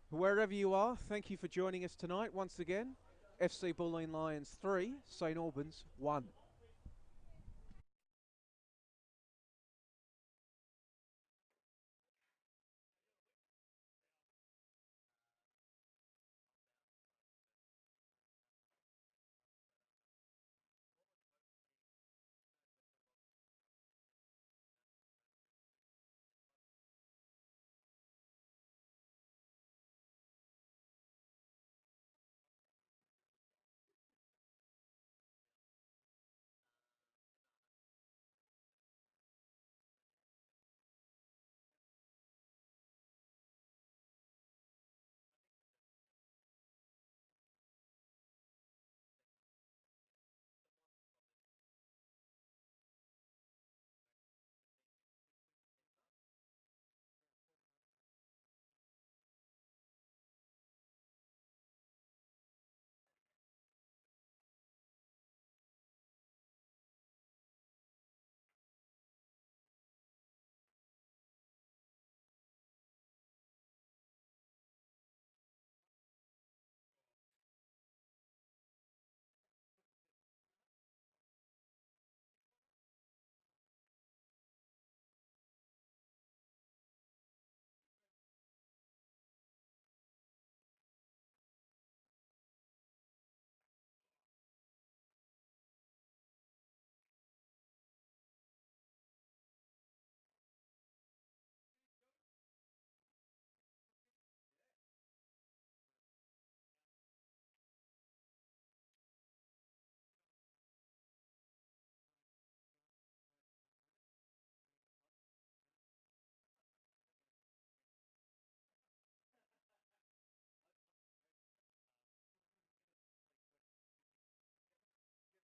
wherever you are, thank you for joining us tonight once again. FC Bulleen Lions 3, St Albans 1.